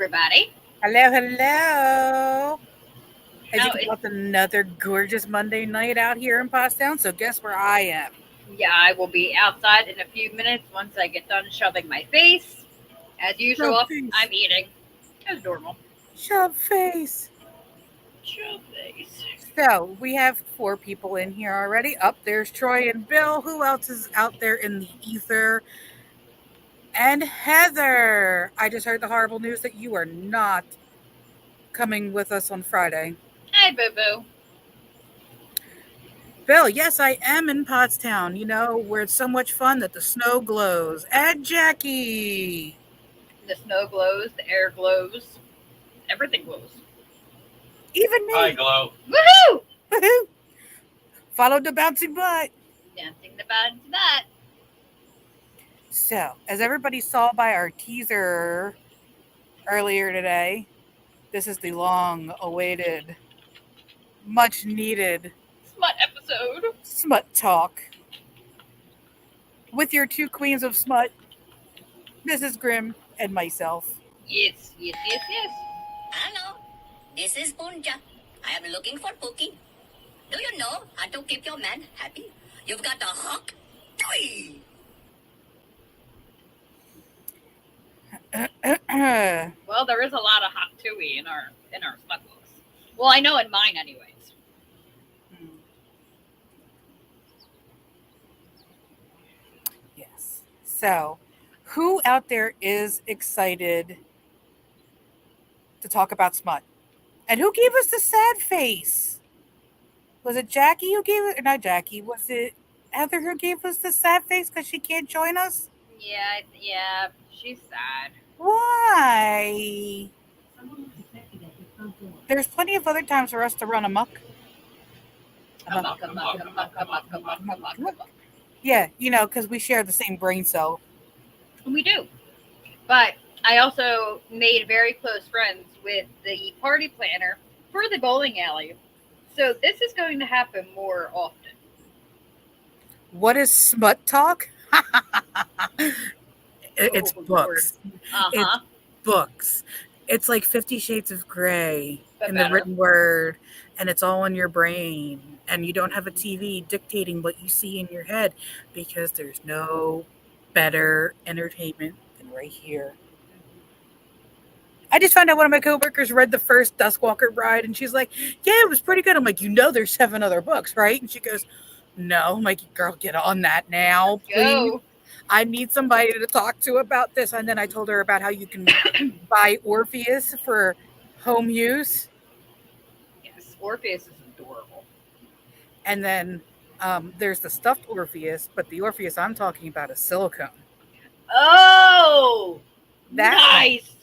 everybody. Hello, hello. As you How can is? tell, it's another gorgeous Monday night out here in Pottstown. So guess where I am? Yeah, I will be outside in a few minutes once I get done shoving my face. As Shove usual, face. I'm eating. As normal. Shove face. Shove face. So we have four people in here already. Up there's Troy and Bill. Who else is out there in the ether? And Heather. I just heard the horrible news that you are not coming with us on Friday. Hi, boo boo. Bill, yes, I am in Pottstown, where it's so much fun that the snow glows. And Jackie. The snow glows, the air glows, everything glows. Even Hi, me. Glow. Woohoo! Followed the bouncy butt. Dancing the bad into that. So, as everybody saw by our teaser earlier today, this is the long awaited, much needed Smut episode. smut talk with your two queens of smut, Mrs. Grimm and myself. Yes, yes, yes, yes. Hello, this is Punja. I am looking for Pookie. Do you know how to keep your man happy? You've got a hook. Toy. Well, there is a lot of hot tui in our smut books. Well, I know in mine, anyways. Yes. So, who out there is excited to talk about smut? And who gave us the sad face? Was it Jackie who gave it? Or not Jackie. Was it Heather who gave us the sad face because she can't join us? Yeah, yeah. She's sad. Why? There's plenty of other times for us to run amok. Amok, amok, amok, amok, amok, amok, amok. Yeah, because we share the same brain cell. We do. But I also made very close friends with the party planner for the bowling alley. So this is going to happen more often. What is smut talk? It's Oh, Lord. books. Uh It's huh. books. It's like 50 Shades of Grey But in the better. written word, and it's all in your brain. And you don't have a TV dictating what you see in your head because there's no better entertainment than right here. I just found out one of my coworkers read the first Duskwalker Bride, and she's like, "Yeah, it was pretty good." I'm like, "There's 7 other books, right?" And she goes, "No." I'm like, "Girl, get on that now, please. Go. I need somebody to talk to about this." And then I told her about how you can buy Orpheus for home use, Yes, Orpheus is adorable. and then there's the stuffed Orpheus, but the Orpheus I'm talking about is silicone. Oh, That one, nice.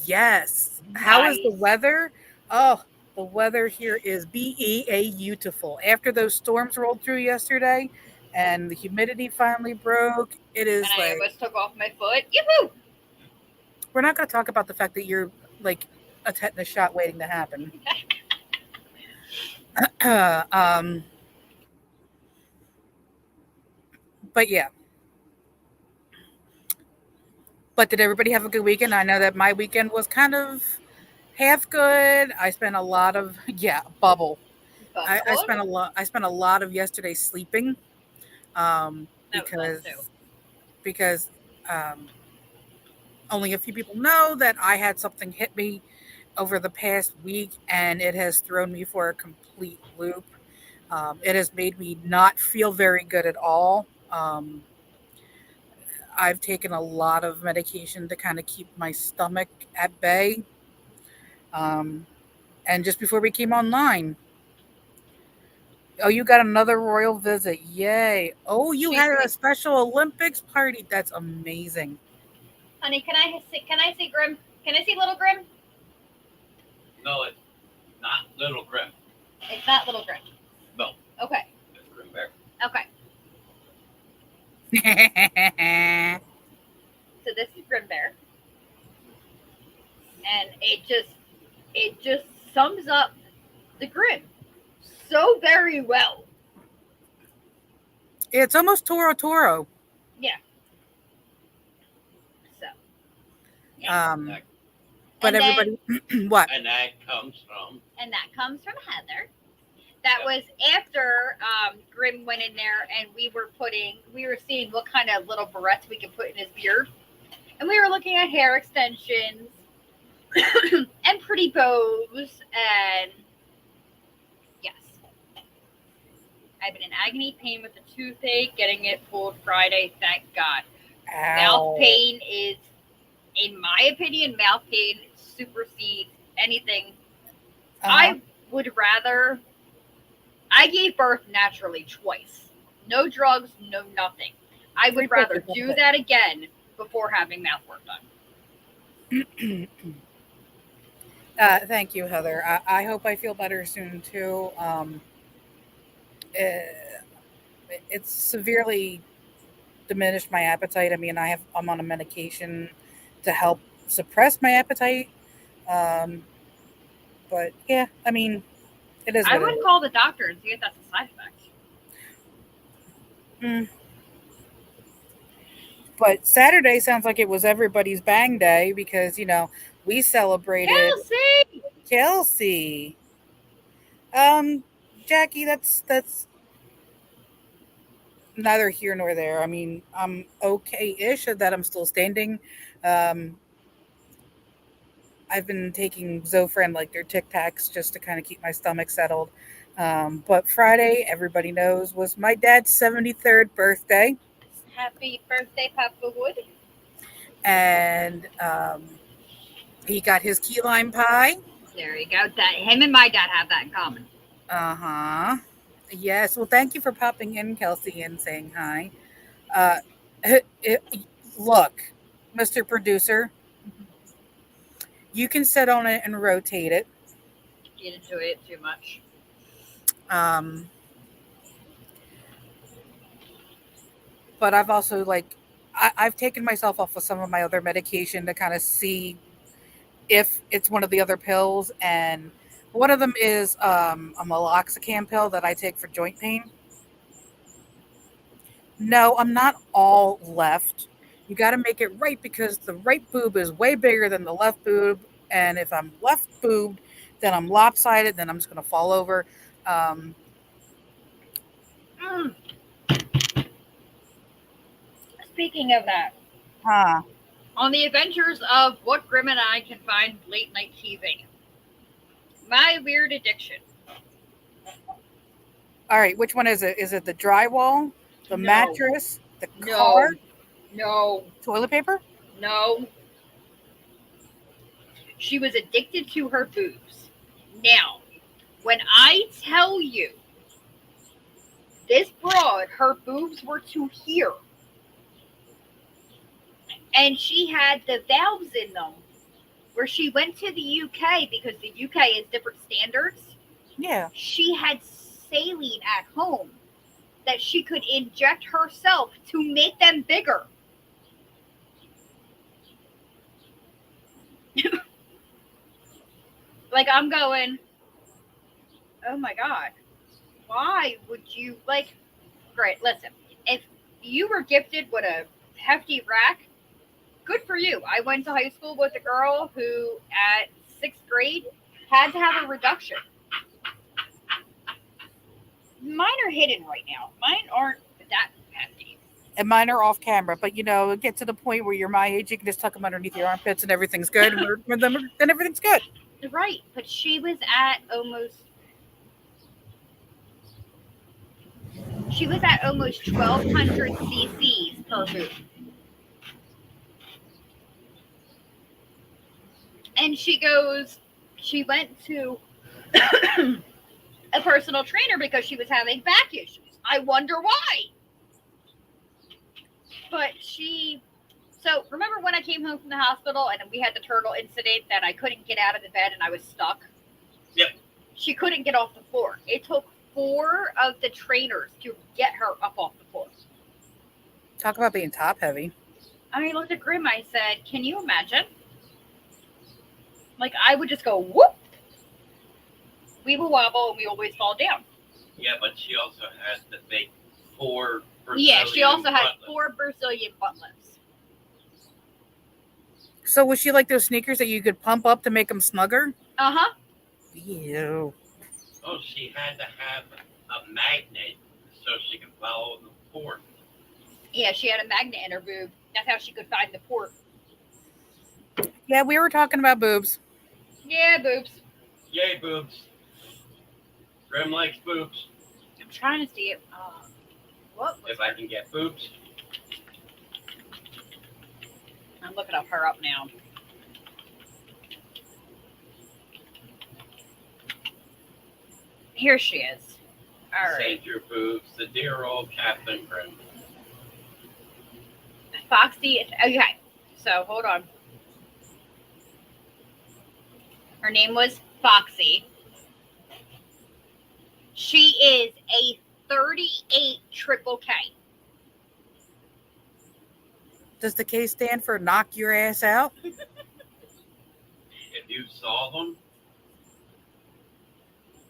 yes. How is the Nice. weather? Oh, the weather here is beautiful. After those storms rolled through yesterday and the humidity finally broke, it And is I like, almost took off my foot. Yoo-hoo! we're not going to talk about the fact that you're like a tetanus shot waiting to happen. um, but yeah. But did everybody have a good weekend? I know that my weekend was kind of half good. I spent a lot of bubble. I Bubble. spent a lot. I spent a lot of yesterday sleeping, That was nice too. because um, only a few people know that I had something hit me over the past week, and it has thrown me for a complete loop. It has made me not feel very good at all. I've taken a lot of medication to kind of keep my stomach at bay. Um, and just before we came online, oh, you got another royal visit. Yay. Oh, you She's had a Special Olympics party. That's amazing. honey. Can I see Grim? Can I see little Grim? No, it's not Little Grimm. It's not little Grim. No, Okay. it's Grim Bear. Okay. So this is Grim Bear, and it just sums up the Grim so very well. It's almost Toro Toro. Yeah. So yeah. Um, But And everybody, what? And that comes from And that comes from Heather. That Yep. was after Grimm went in there and we were seeing what kind of little barrettes we could put in his beard. And we were looking at hair extensions and pretty bows. And yes, I've been in agony pain with the toothache, getting it pulled Friday, thank God. Mouth Ow. pain is, in my opinion, mouth pain supersedes anything. Uh-huh. I would rather. I gave birth naturally twice. No drugs, no nothing. I would rather do that again before having mouth work done. Thank you, Heather. I hope I feel better soon too. It's severely diminished my appetite. I mean, I'm on a medication to help suppress my appetite. But yeah, I mean, it is I what it would is. call the doctor and see if that's a side effect. But Saturday sounds like it was everybody's bang day because we celebrated Kelsey! Kelsey. Jackie, that's neither here nor there. I mean, I'm okay-ish that I'm still standing. I've been taking Zofran, like their Tic Tacs, just to kind of keep my stomach settled. But Friday, everybody knows, was my dad's 73rd birthday. Happy birthday, Papa Wood. And he got his key lime pie. There you go. That him and my dad have that in common. Uh-huh. Yes. Well, thank you for popping in, Kelsey, and saying hi. Look, Mr. Producer, you can sit on it and rotate it. Get into it too much. But I've also I've taken myself off of some of my other medication to kind of see if it's one of the other pills, and one of them is a meloxicam pill that I take for joint pain. No, I'm not all left. You got to make it right because the right boob is way bigger than the left boob, and if I'm left boobed, then I'm lopsided. Then I'm just going to fall over. Speaking of that, on the adventures of what Grimm and I can find late night TV, my weird addiction. All right, which one is it? Is it the drywall, the No. mattress, the No. car, No. toilet paper? No. She was addicted to her boobs. Now, when I tell you this broad, her boobs were to here. And she had the valves in them where she went to the UK because the UK has different standards. Yeah. She had saline at home that she could inject herself to make them bigger. Like, I'm going, oh my God, why would you, great, listen, if you were gifted with a hefty rack, good for you. I went to high school with a girl who, at 6th grade, had to have a reduction. Mine are hidden right now. Mine aren't that hefty. And mine are off camera, but it gets to the point where you're my age, you can just tuck them underneath your armpits and everything's good. And then everything's good. Right, but she was at almost 1,200 cc's per boob. And she went to a personal trainer because she was having back issues. I wonder why. But so remember when I came home from the hospital and we had the turtle incident that I couldn't get out of the bed and I was stuck? Yep. She couldn't get off the floor. It took 4 of the trainers to get her up off the floor. Talk about being top heavy. I looked at Grimm. I said, can you imagine? Like, I would just go, whoop. We will wobble and we always fall down. Yeah, but she also has the big 4 Brazilian Yeah, she also has butt lift. 4 Brazilian butt lifts. So was she like those sneakers that you could pump up to make them snugger? Uh-huh. Ew. Oh, she had to have a magnet so she could follow the port. Yeah, she had a magnet in her boob. That's how she could find the port. Yeah, we were talking about boobs. Yeah, boobs. Yay, boobs. Grimm likes boobs. I'm trying to see it. What? If I can get boobs. I'm looking up her up now. Here she is. All right. Save your boobs. The dear old Captain Grimm. Foxy. Okay. So hold on. Her name was Foxy. She is a 38 triple K. Does the K stand for knock your ass out? If you saw them,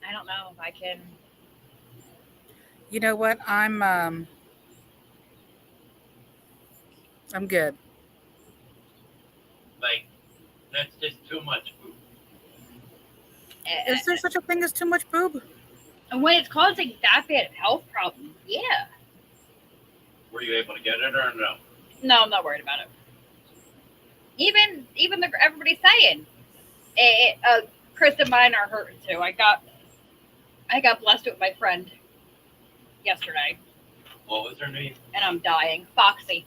I don't know if I can. You know what? I'm good. like, that's just too much boob. Is there such a thing as too much boob? And when it's causing that bad of health problems, yeah. Were you able to get it or no? No, I'm not worried about it. Even everybody's saying, Chris and mine are hurting too. I got blessed with my friend yesterday, What was her name? and I'm dying. Foxy,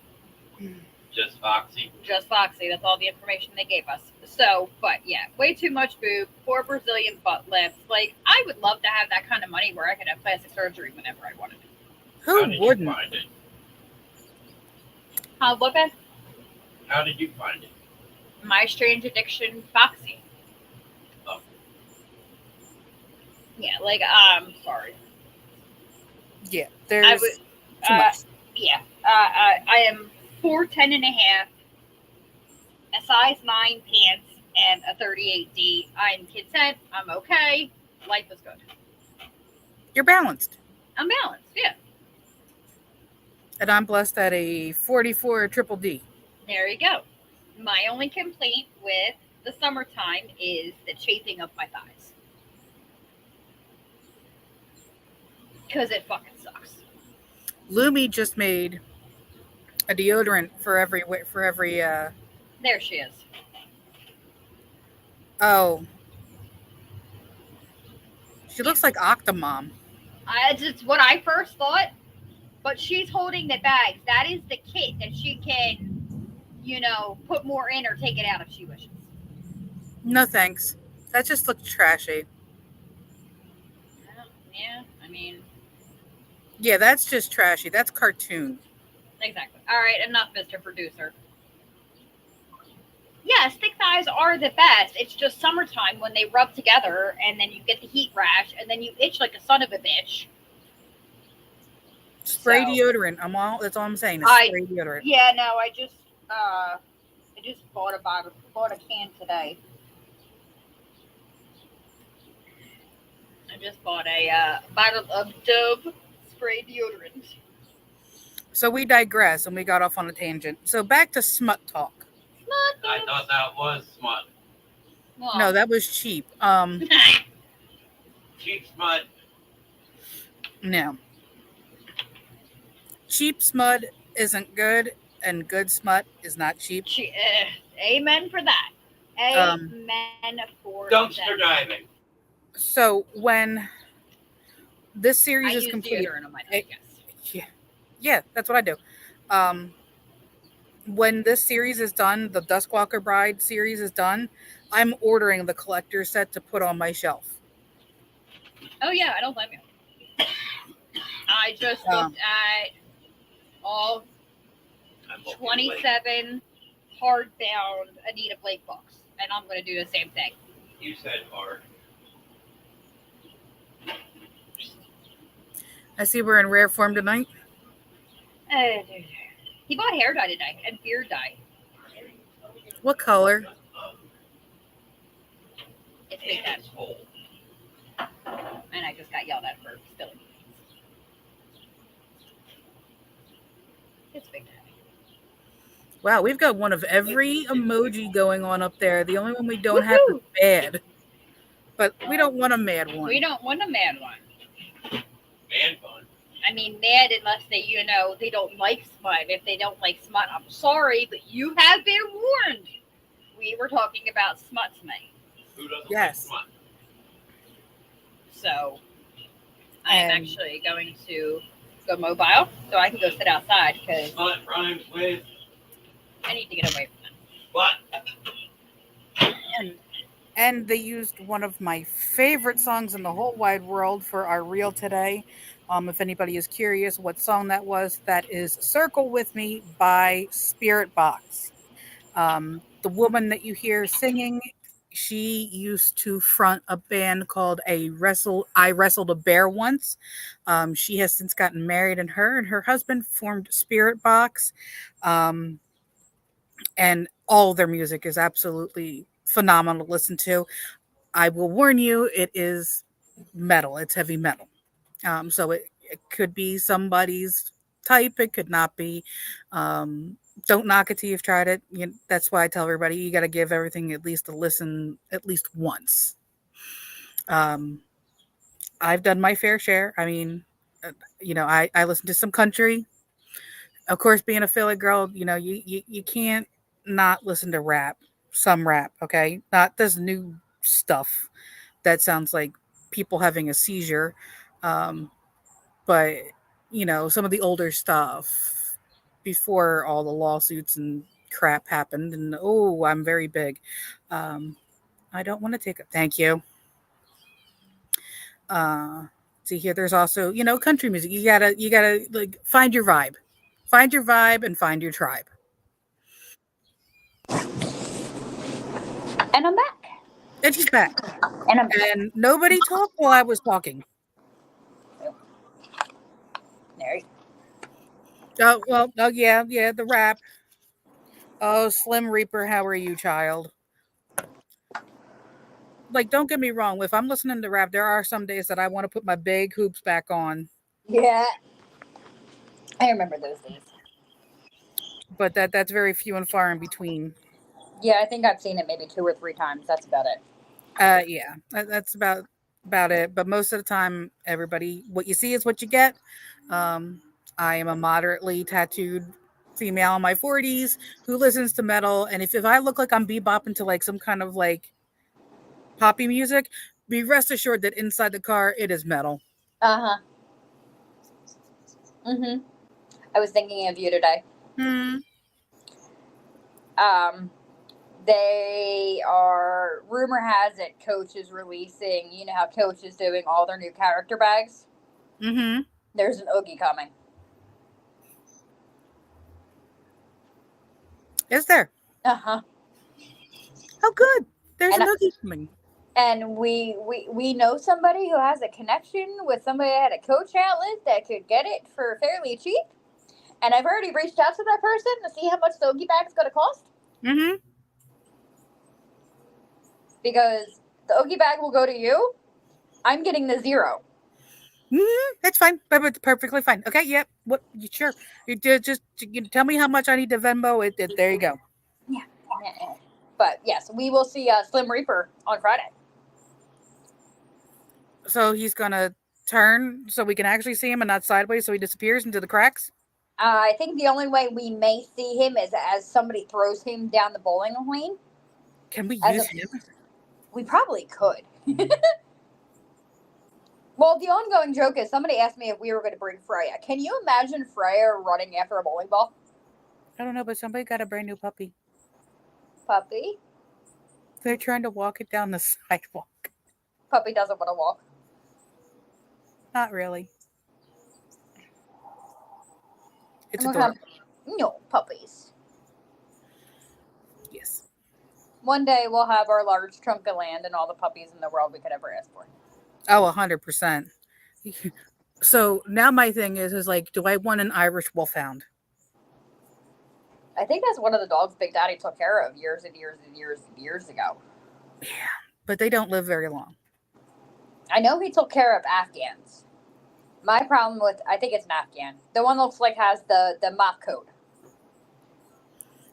Just Foxy. just Foxy. That's all the information they gave us. So, but yeah, way too much boob, 4 Brazilian butt lifts. Like, I would love to have that kind of money where I could have plastic surgery whenever I wanted. How Who did wouldn't? you find it? What, Ben? How did you find it? My Strange Addiction, Foxy. Oh. Yeah, like, sorry. Yeah, I there's would, too much. yeah, I am 4'10" and a half, a size 9 pants, and a 38D. I'm content. I'm okay. Life is good. You're balanced. I'm balanced. Yeah. And I'm blessed at a 44 triple D. There you go. My only complaint with the summertime is the chafing of my thighs. Because it fucking sucks. Lumi just made a deodorant for every There she is. oh. She looks like Octomom. It's what I first thought, but she's holding the bags. That is the kit that she can, put more in or take it out if she wishes. No thanks. That just looks trashy. Yeah, I mean, Yeah, that's just trashy. That's cartoon. exactly. All right, enough, Mr. Producer. Yes, thick thighs are the best. It's just summertime when they rub together and then you get the heat rash and then you itch like a son of a bitch. Spray So- deodorant. That's all I'm saying. Is I- spray deodorant. Yeah, no, I just bought a can today. I just bought a bottle of Dove spray deodorant. So we digress and we got off on a tangent. So back to smut talk. I thought that was smut. Well, No, that was cheap. Cheap smut. No. Cheap smut isn't good, and good smut is not cheap. Amen for that. Um, Amen for Dumpster that. diving. So when this I series is use complete, deodorant on my neck, yes. yeah, that's what I do. When this series is done, the Duskwalker Bride series is done, I'm ordering the collector set to put on my shelf. Oh yeah, I don't blame you. I just looked at all I'm looking away. 27 hardbound Anita Blake books, and I'm going to do the same thing. You said hard. I see we're in rare form tonight. He bought hair dye today and beard dye. What color? It's big daddy. And I just got yelled at for spilling. It's big daddy. Wow, we've got one of every emoji going on up there. The only one we don't have is Woohoo! mad. But we don't want a mad one. We don't want a mad one. Man fun. I mean, mad unless they, they don't like smut. If they don't like smut, I'm sorry, but you have been warned. We were talking about smut tonight. Who doesn't Yes. like smut? So I'm And- actually going to go mobile so I can go sit outside because Smut rhymes with I need to get away from them. what? And they used one of my favorite songs in the whole wide world for our reel today. If anybody is curious what song that was, that is Circle With Me by Spirit Box. The woman that you hear singing, she used to front a band called I Wrestled a Bear Once. She has since gotten married, and her husband formed Spirit Box. And all their music is absolutely phenomenal to listen to. I will warn you, it is metal. It's heavy metal. So it could be somebody's type. It could not be. Don't knock it till you've tried it. That's why I tell everybody you got to give everything at least a listen at least once. I've done my fair share. I mean, I listen to some country. Of course, being a Philly girl, you can't not listen to rap. Some rap, okay? Not this new stuff that sounds like people having a seizure. But some of the older stuff before all the lawsuits and crap happened. And I'm very big. I don't want to take it. Thank you. See here, there's also country music. You gotta like find your vibe, and find your tribe. And I'm back. And she's back. And I'm And nobody talked while I was talking. there. Oh yeah, the rap. Oh, Slim Reaper, how are you, child? Like, don't get me wrong. If I'm listening to rap, there are some days that I want to put my big hoops back on. Yeah. I remember those days. But that's very few and far in between. Yeah, I think I've seen it maybe 2 or 3 times. That's about it. Yeah, that's about it. But most of the time, everybody, what you see is what you get. I am a moderately tattooed female in my 40s who listens to metal, and if I look like I'm bebopping to like some kind of like poppy music, be rest assured that inside the car it is metal. Uh-huh. Mm-hmm. I was thinking of you today. They are, rumor has it, Coach is releasing, you know how Coach is doing all their new character bags? Mm-hmm. There's an Oogie coming. Is there? Uh-huh. Oh, good. There's And an Oogie coming. And we know somebody who has a connection with somebody at a Coach outlet that could get it for fairly cheap. And I've already reached out to that person to see how much the Oogie bag's going to cost. Mm-hmm. Because the Oogie bag will go to you. I'm getting the 0. Mm-hmm. That's fine. It's perfectly fine. Okay, yep. What? Sure. You just tell me how much I need to Venmo it. There you go. Yeah. But yes, we will see Slim Reaper on Friday. So he's gonna turn so we can actually see him and not sideways, so he disappears into the cracks. I think the only way we may see him is as somebody throws him down the bowling lane. Can we As use a- him? We probably could. Well, the ongoing joke is somebody asked me if we were going to bring Freya. Can you imagine Freya running after a bowling ball? I don't know, but somebody got a brand new puppy. Puppy? They're trying to walk it down the sidewalk. Puppy doesn't want to walk. Not really. It's What adorable. kind- No, puppies. Yes. One day we'll have our large chunk of land and all the puppies in the world we could ever ask for. Oh, 100%. So now my thing is like, do I want an Irish wolfhound? I think that's one of the dogs Big Daddy took care of years and years and years and years ago. Yeah, but they don't live very long. I know he took care of Afghans. My problem with, I think it's an Afghan. The one looks like has the mock coat.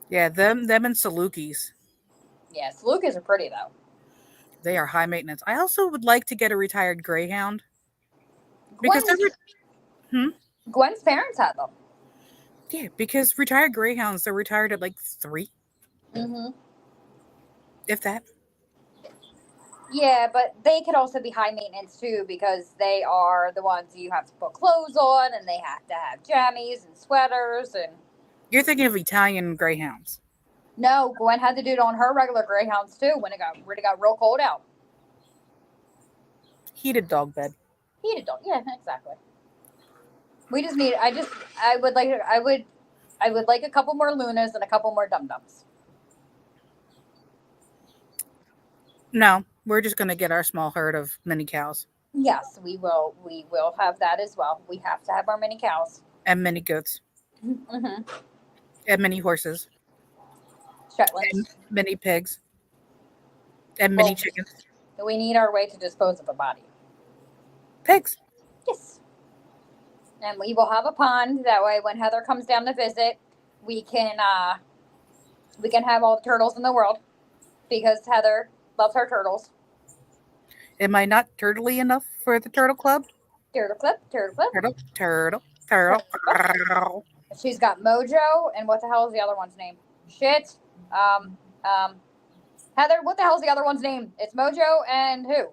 Yeah, them and Salukis. Yes, Lucas are pretty though. They are high maintenance. I also would like to get a retired greyhound because Gwen's, Gwen's parents had them. because retired greyhounds, they're retired at like 3, Mm-hmm. if that. Yeah, but they could also be high maintenance too because they are the ones you have to put clothes on and they have to have jammies and sweaters and. You're thinking of Italian greyhounds. No, Gwen had to do it on her regular greyhounds too when it got real cold out. Heated dog bed. Heated dog. Yeah, exactly. We just need. I would like a couple more Lunas and a couple more Dum Dums. No, we're just going to get our small herd of mini cows Yes, we will. We will have that as well. We have to have our mini cows. and mini goats Mm-hmm. and mini horses and Shetlands. mini pigs and Well, mini chickens. we need our way to dispose of a body. Pigs. Yes. And we will have a pond. That way, when Heather comes down to visit, we can have all the turtles in the world because Heather loves her turtles. Am I not turtly enough for the turtle club? Turtle clip, turtle clip. Turtle. She's got Mojo, and what the hell is the other one's name? Shit. Heather, what the hell is the other one's name? It's Mojo and who?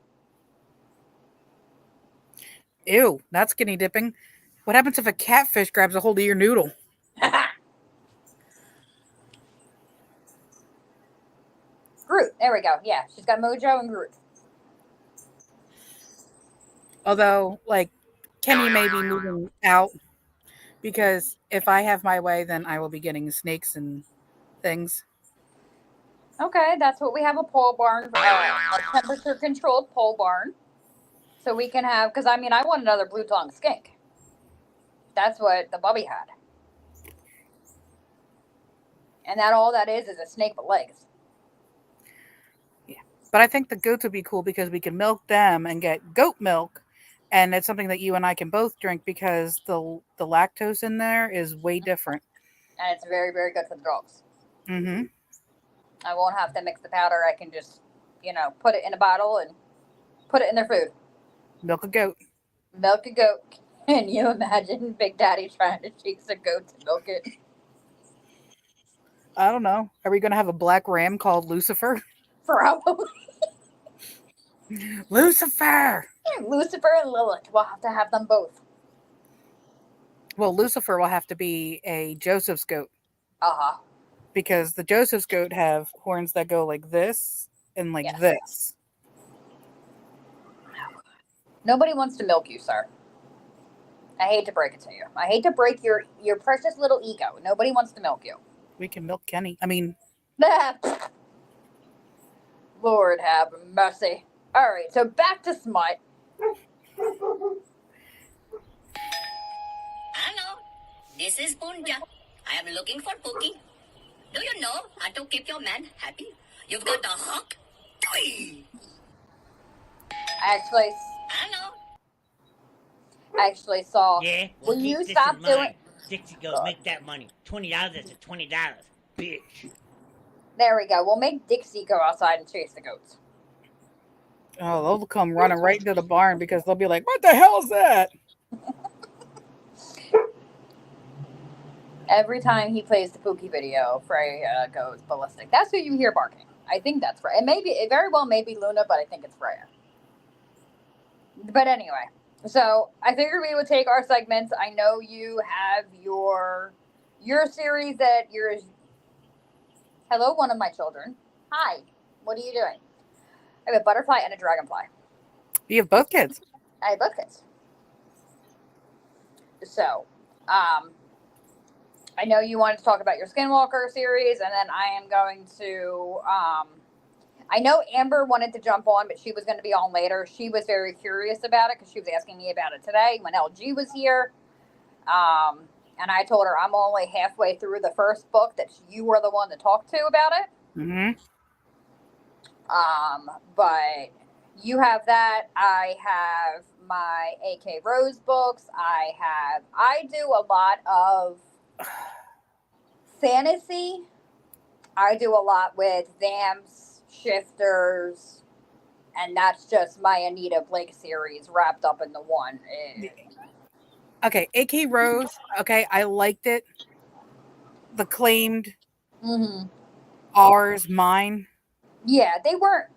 Ew, not skinny dipping. What happens if a catfish grabs a hold of your noodle? Groot. There we go. Yeah, she's got Mojo and Groot. Although, like, Kenny may be moving out because if I have my way, then I will be getting snakes and things. Okay, that's what we have a pole barn, a temperature controlled pole barn. So we can have, because I mean, I want another blue tongue skink. That's what the Bubby had. And that all that is a snake with legs. Yeah. But I think the goats would be cool because we can milk them and get goat milk. And it's something that you and I can both drink because the lactose in there is way different. And it's very, very good for the dogs. Mm-hmm. I won't have to mix the powder. I can just, put it in a bottle and put it in their food. Milk a goat. Milk a goat. Can you imagine Big Daddy trying to chase a goat to milk it? I don't know. Are we going to have a black ram called Lucifer? Probably. Lucifer! Lucifer and Lilith. We'll have to have them both. Well, Lucifer will have to be a Joseph's goat Uh-huh. because the Joseph's goat have horns that go like this and like Yes. this. Nobody wants to milk you, sir. I hate to break it to you. I hate to break your precious little ego. Nobody wants to milk you. We can milk Kenny. I mean, Lord have mercy. All right, so back to Smut. Hello, this is Punja. I am looking for Pookie. Do you know how to keep your man happy? You've got a hawk. Actually, Hello. I actually saw. Yeah? Will keep you this stop in mind. doing? Dixie goes, make that money. $20 is $20. Bitch. There we go. We'll make Dixie go outside and chase the goats. oh, they'll come running right into the barn because they'll be like, what the hell is that? Every time he plays the Pookie video, Freya goes ballistic. That's who you hear barking. I think that's Freya. It very well may be Luna, but I think it's Freya. But anyway, so I figured we would take our segments. I know you have your series that you're. Hello, one of my children. Hi. What are you doing? I have a butterfly and a dragonfly. You have both kids. I have both kids. So, I know you wanted to talk about your Skinwalker series, and then I am going to. I know Amber wanted to jump on, but she was going to be on later. She was very curious about it because she was asking me about it today when LG was here. And I told her I'm only halfway through the first book that you were the one to talk to about it. Mm-hmm. But you have that. I have my AK Rose books. I do a lot of fantasy. I do a lot with vamps, shifters, and that's just my Anita Blake series wrapped up into one. Okay, AK Rose. Okay, I liked it. The claimed Mm-hmm. ours, mine. Yeah, they weren't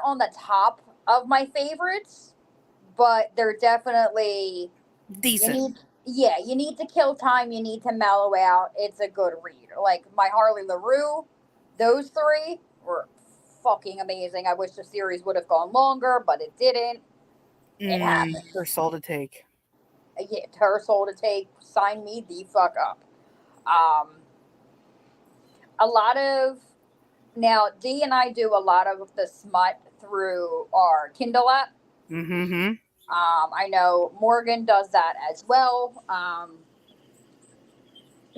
on the top of my favorites, but they're definitely you Decent. need you need to kill time, you need to mellow out. It's a good read. Like my Harley LaRue, those three were fucking amazing. I wish the series would have gone longer, but it didn't. It Her happens. soul to take. Yeah, her soul to take. Sign me the fuck up. Um, a lot of now D and I do a lot of the smut through our Kindle app. Mm-hmm. I know Morgan does that as well.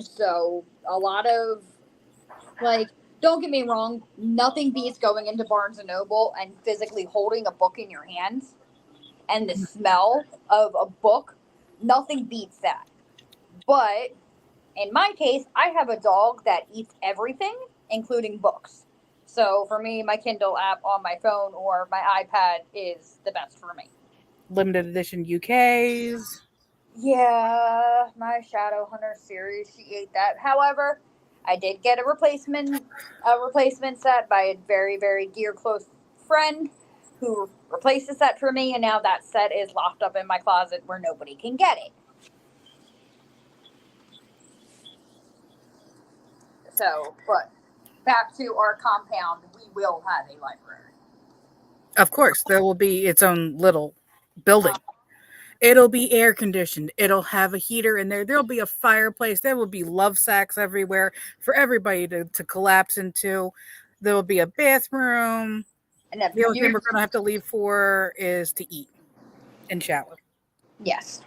So a lot of like, don't get me wrong, nothing beats going into Barnes and Noble and physically holding a book in your hands and the smell of a book. Nothing beats that. But in my case, I have a dog that eats everything, including books. So for me, my Kindle app on my phone or my iPad is the best for me. Limited edition UKs. Yeah, my Shadowhunter series, she ate that. However, I did get a replacement set by a very, very dear close friend who replaced the set for me, and now that set is locked up in my closet where nobody can get it. So, but back to our compound, we will have a library. Of course, there will be its own little building. It'll be air conditioned. It'll have a heater in there. There'll be a fireplace. There will be love sacks everywhere for everybody to collapse into. There will be a bathroom. And if The only thing you, we're going to have to leave for is to eat and shower. yes,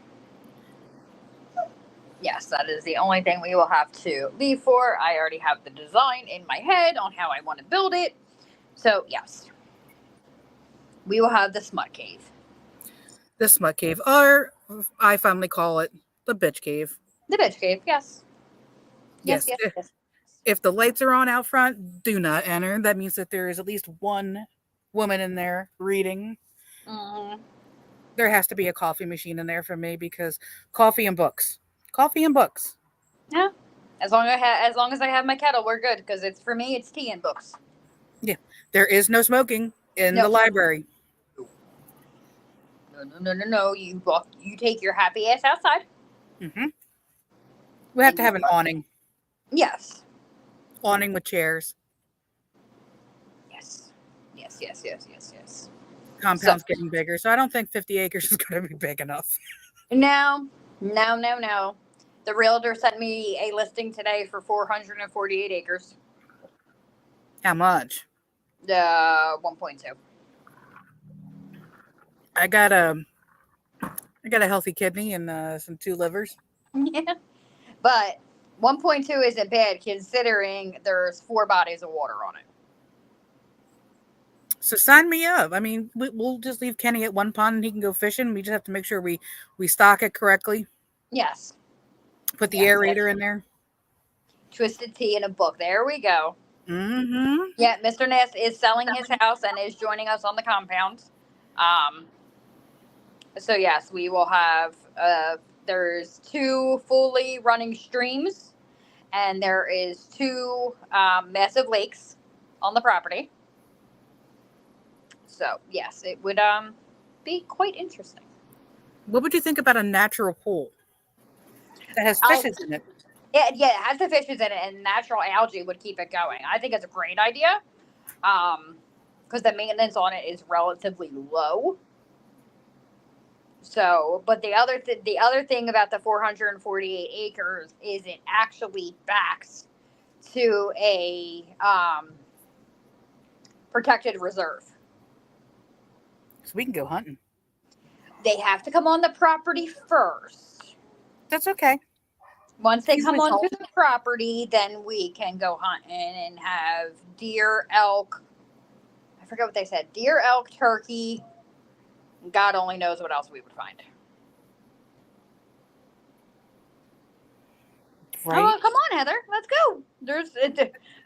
yes, that is the only thing we will have to leave for. I already have the design in my head on how I want to build it. So, yes, we will have the smut cave. The smut cave, or I finally call it the bitch cave. The bitch cave, yes. Yes, Yes, yes, yes. if the lights are on out front, do not enter. That means that there is at least one woman in there reading. Mm, There has to be a coffee machine in there for me because coffee and books. Coffee and books. yeah. As long as I have my kettle, we're good. Because it's for me, it's tea and books. Yeah. There is no smoking in No, the library. no. You take your happy ass outside. Hmm. We have And to you have an awning. yes, Awning with chairs. yes, yes. So Compound's getting bigger, so I don't think 50 acres is going to be big enough. no. The realtor sent me a listing today for 448 acres. How much? 1.2. I got a healthy kidney and some 2 livers. Yeah, but 1.2 isn't bad considering there's 4 bodies of water on it. So sign me up. I mean, we'll just leave Kenny at one pond and he can go fishing. We just have to make sure we stock it correctly. Yes, Put the yes. aerator in there. Twisted Tea in a book. There we go. Mm-hmm. Yeah, Mr. Ness is selling his house and is joining us on the compound. Um, so yes, we will have. There's 2 fully running streams, and there is 2 massive lakes on the property. So yes, it would be quite interesting. What would you think about a natural pool that has I fishes in it? yeah, it has the fishes in it, and natural algae would keep it going. I think it's a great idea. Because the maintenance on it is relatively low. So, but the other thing about the 448 acres is it actually backs to a protected reserve. So we can go hunting. They have to come on the property first. That's okay. Once they Easily come onto solved. the property, then we can go hunting and have deer, elk. I forget what they said. Deer, elk, turkey. God only knows what else we would find. Right? Oh, come on, Heather. Let's go.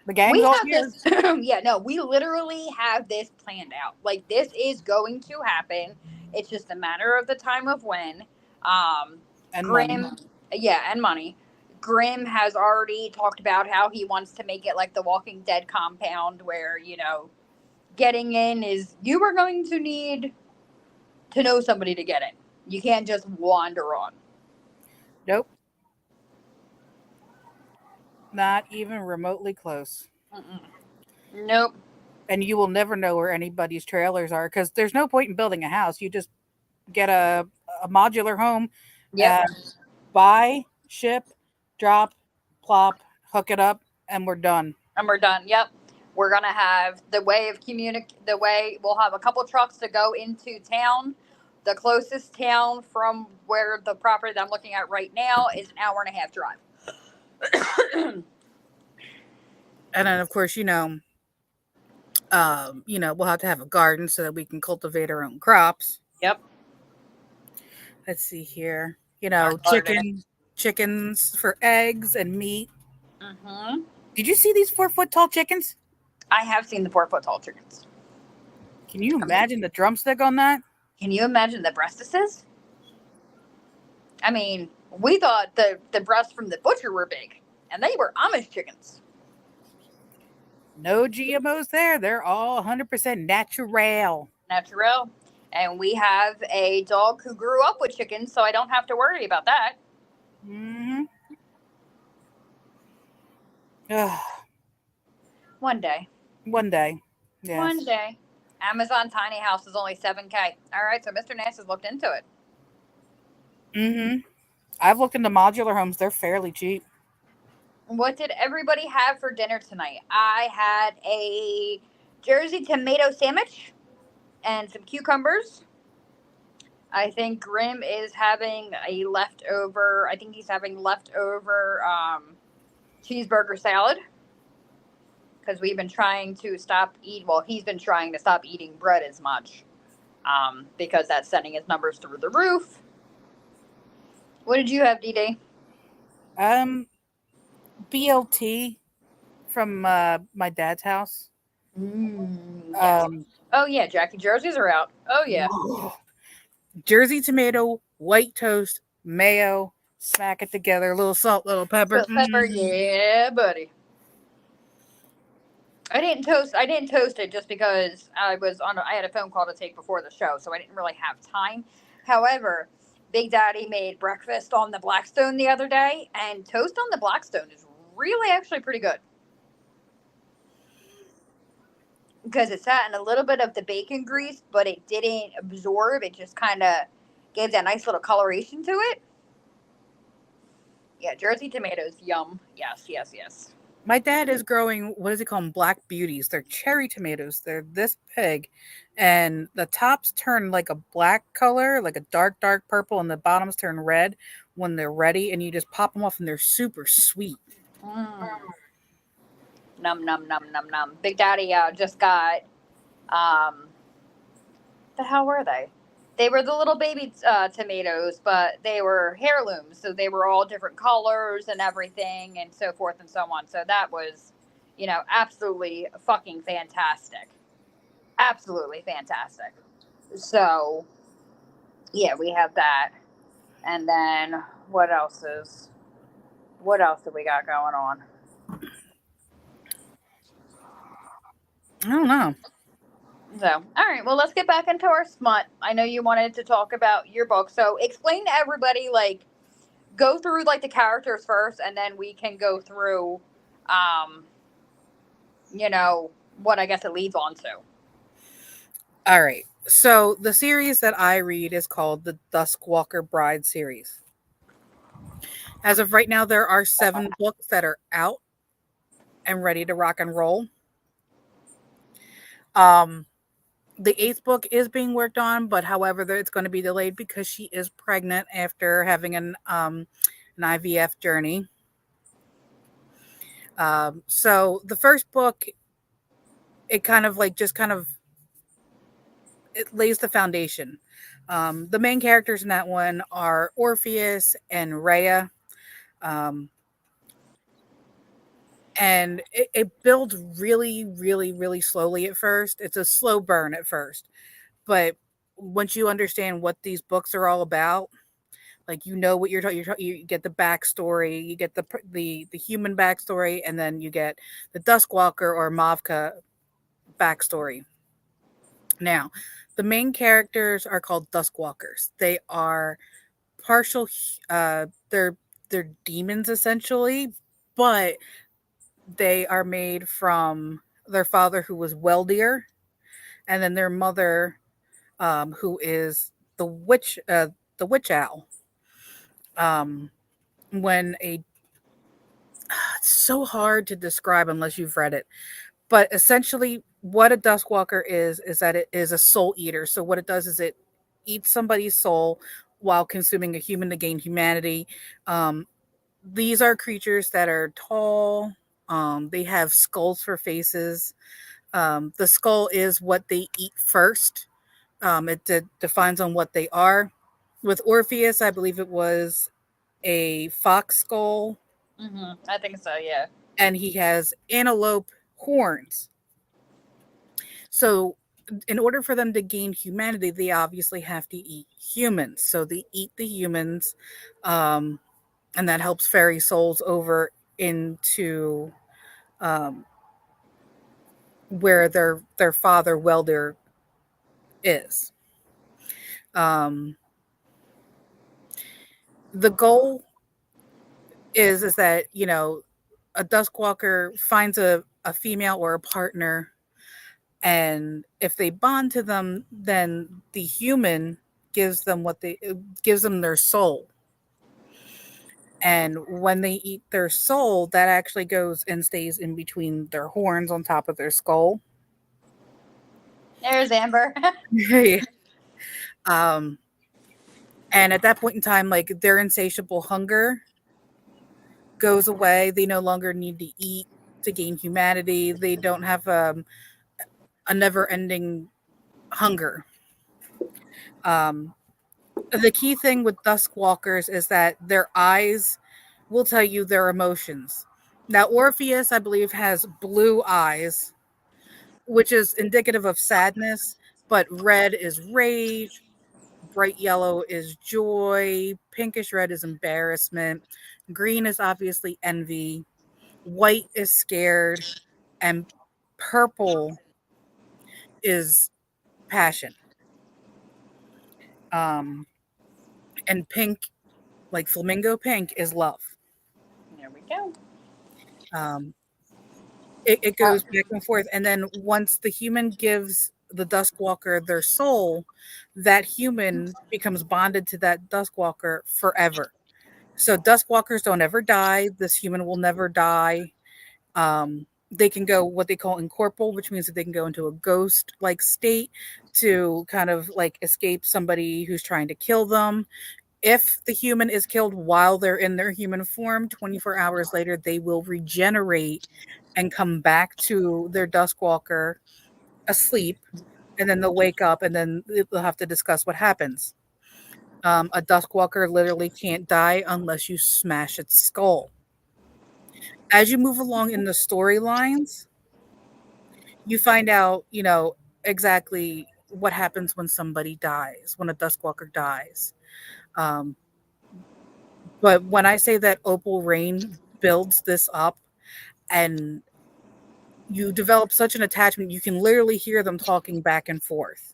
The gang's We all have here. this. Yeah, no, we literally have this planned out. Like, this is going to happen. It's just a matter of the time of when. Um, And money. Grimm, yeah, and money. Grimm has already talked about how he wants to make it like the Walking Dead compound, where, getting in is, you are going to need to know somebody to get in. You can't just wander on. Nope. Not even remotely close. Mm-mm. Nope. And you will never know where anybody's trailers are because there's no point in building a house. You just get a modular home, Yep. buy, ship, drop, plop, hook it up, and we're done. And we're done. Yep. We're gonna have the way of the way we'll have a couple trucks to go into town. The closest town from where the property that I'm looking at right now is an hour and a half drive. And then, of course, we'll have to have a garden so that we can cultivate our own crops. Yep. Let's see here. Our garden. Chickens for eggs and meat. Mm-hmm. Did you see these 4-foot tall chickens? I have seen the 4-foot tall chickens. Can you imagine the drumstick on that? Can you imagine the breastises? I mean, we thought the breasts from the butcher were big, and they were Amish chickens. No GMOs there. They're all 100% natural. Natural. And we have a dog who grew up with chickens, so I don't have to worry about that. Mm-hmm. One day. One day. Yes. One day. Amazon tiny house is only $7K. All right, so Mr. Nass has looked into it. Mm-hmm. I've looked into modular homes. They're fairly cheap. What did everybody have for dinner tonight? I had a Jersey tomato sandwich and some cucumbers. I think Grimm is having a leftover. I think he's having leftover cheeseburger salad because we've been trying to stop eat. Well, he's been trying to stop eating bread as much because that's sending his numbers through the roof. What did you have, DD? BLT from my dad's house. Yes. Oh yeah, Jackie jerseys are out. Oh yeah. Jersey tomato, white toast, mayo, smack it together, a little salt, little pepper. Pepper, yeah, buddy. I didn't toast it just because I had a phone call to take before the show, so I didn't really have time. However, Big Daddy made breakfast on the Blackstone the other day, and toast on the Blackstone is really actually pretty good. Because it sat in a little bit of the bacon grease, but it didn't absorb. It just kind of gave that nice little coloration to it. Yeah, Jersey tomatoes, yum. Yes, yes, yes. My dad is growing, what does he call them? Black beauties. They're cherry tomatoes. They're this big. And the tops turn like a black color, like a dark, dark purple, and the bottoms turn red when they're ready. And you just pop them off, and they're super sweet. Num, num, num, num, num. Big Daddy just got, the hell were they? They were the little baby tomatoes, but they were heirlooms, so they were all different colors and everything, and so forth and so on. So that was, absolutely fucking fantastic. Absolutely fantastic. So, yeah, we have that. And then what else do we got going on? I don't know. So, all right, well, let's get back into our smut. I know you wanted to talk about your book. So, explain to everybody, go through, the characters first, and then we can go through, what I guess it leads on to. All right. So, the series that I read is called the Duskwalker Bride series. As of right now, there are 7 books that are out and ready to rock and roll. The 8th book is being worked on, but however, it's going to be delayed because she is pregnant after having an IVF journey. So the first book, it it lays the foundation. The main characters in that one are Orpheus and Rhea. And it builds really, really, really slowly at first. It's a slow burn at first, but once you understand what these books are all about, like you know what you're talking, you get the backstory, you get the human backstory, and then you get the Duskwalker or Mavka backstory. Now, the main characters are called Duskwalkers. They are partial. They're demons essentially, but they are made from their father who was Weldir, and then their mother, who is the witch owl. Um, when a It's so hard to describe unless you've read it. But essentially, what a Duskwalker is that it is a soul eater. So what it does is it eats somebody's soul while consuming a human to gain humanity. Um, these are creatures that are tall. They have skulls for faces. The skull is what they eat first. It defines on what they are. With Orpheus, I believe it was a fox skull, I think so. Yeah. and he has antelope horns. So, in order for them to gain humanity, they obviously have to eat humans. So they eat the humans, um, and that helps ferry souls over into um, where their father Welder is. Um, the goal is that a Duskwalker finds a female or a partner, and if they bond to them, then the human gives them their soul. And when they eat their soul, that actually goes and stays in between their horns on top of their skull. There's Amber. um, and at that point in time, like their insatiable hunger goes away. They no longer need to eat to gain humanity. They don't have a never-ending hunger. Um, the key thing with Duskwalkers is that their eyes will tell you their emotions. Now, Orpheus, I believe, has blue eyes, which is indicative of sadness, but red is rage, bright yellow is joy, pinkish red is embarrassment, green is obviously envy, white is scared, and purple is passion. Um, and pink, like flamingo pink, is love. There we go. Um, it goes back and forth. And then once the human gives the Duskwalker their soul, that human becomes bonded to that Duskwalker forever. So Duskwalkers don't ever die. This human will never die. They can go what they call incorporeal, which means that they can go into a ghost like state to kind of like escape somebody who's trying to kill them. If the human is killed while they're in their human form, 24 hours later, they will regenerate and come back to their Duskwalker asleep, and then they'll wake up, and then they'll have to discuss what happens. A Duskwalker literally can't die unless you smash its skull. As you move along in the storylines, you find out, exactly what happens when somebody dies, when a Duskwalker dies. Um, but when I say that Opal Rain builds this up and you develop such an attachment, you can literally hear them talking back and forth.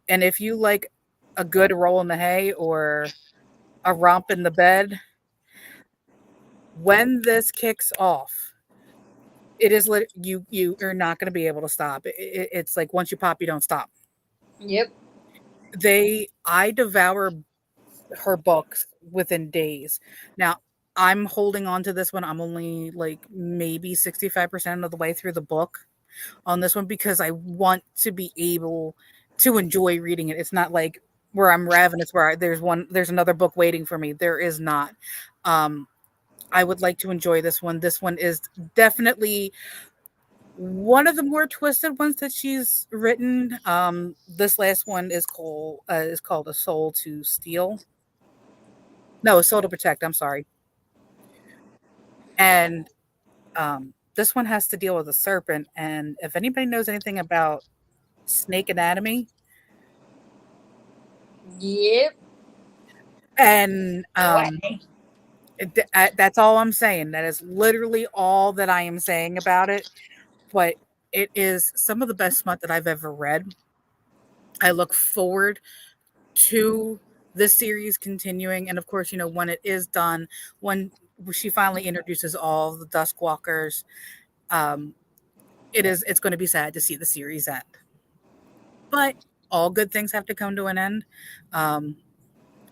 And if you like a good roll in the hay or a romp in the bed, when this kicks off, it is you are not going to be able to stop. It's like once you pop, you don't stop. Yep. I devour her books within days. Now, I'm holding on to this one. I'm only like maybe 65% of the way through the book on this one because I want to be able to enjoy reading it. It's not like where I'm ravenous where there's another book waiting for me. There is not. I would like to enjoy this one. This one is definitely one of the more twisted ones that she's written. This last one is called A Soul to Steal. No, A Soul to Protect. I'm sorry. And this one has to deal with a serpent. And if anybody knows anything about snake anatomy, Yep. and Way. that's all I'm saying. That is literally all that I am saying about it. But it is some of the best smut that I've ever read. I look forward to this series continuing, and of course, when it is done, when she finally introduces all the Duskwalkers, um, it's going to be sad to see the series end. But all good things have to come to an end. Um,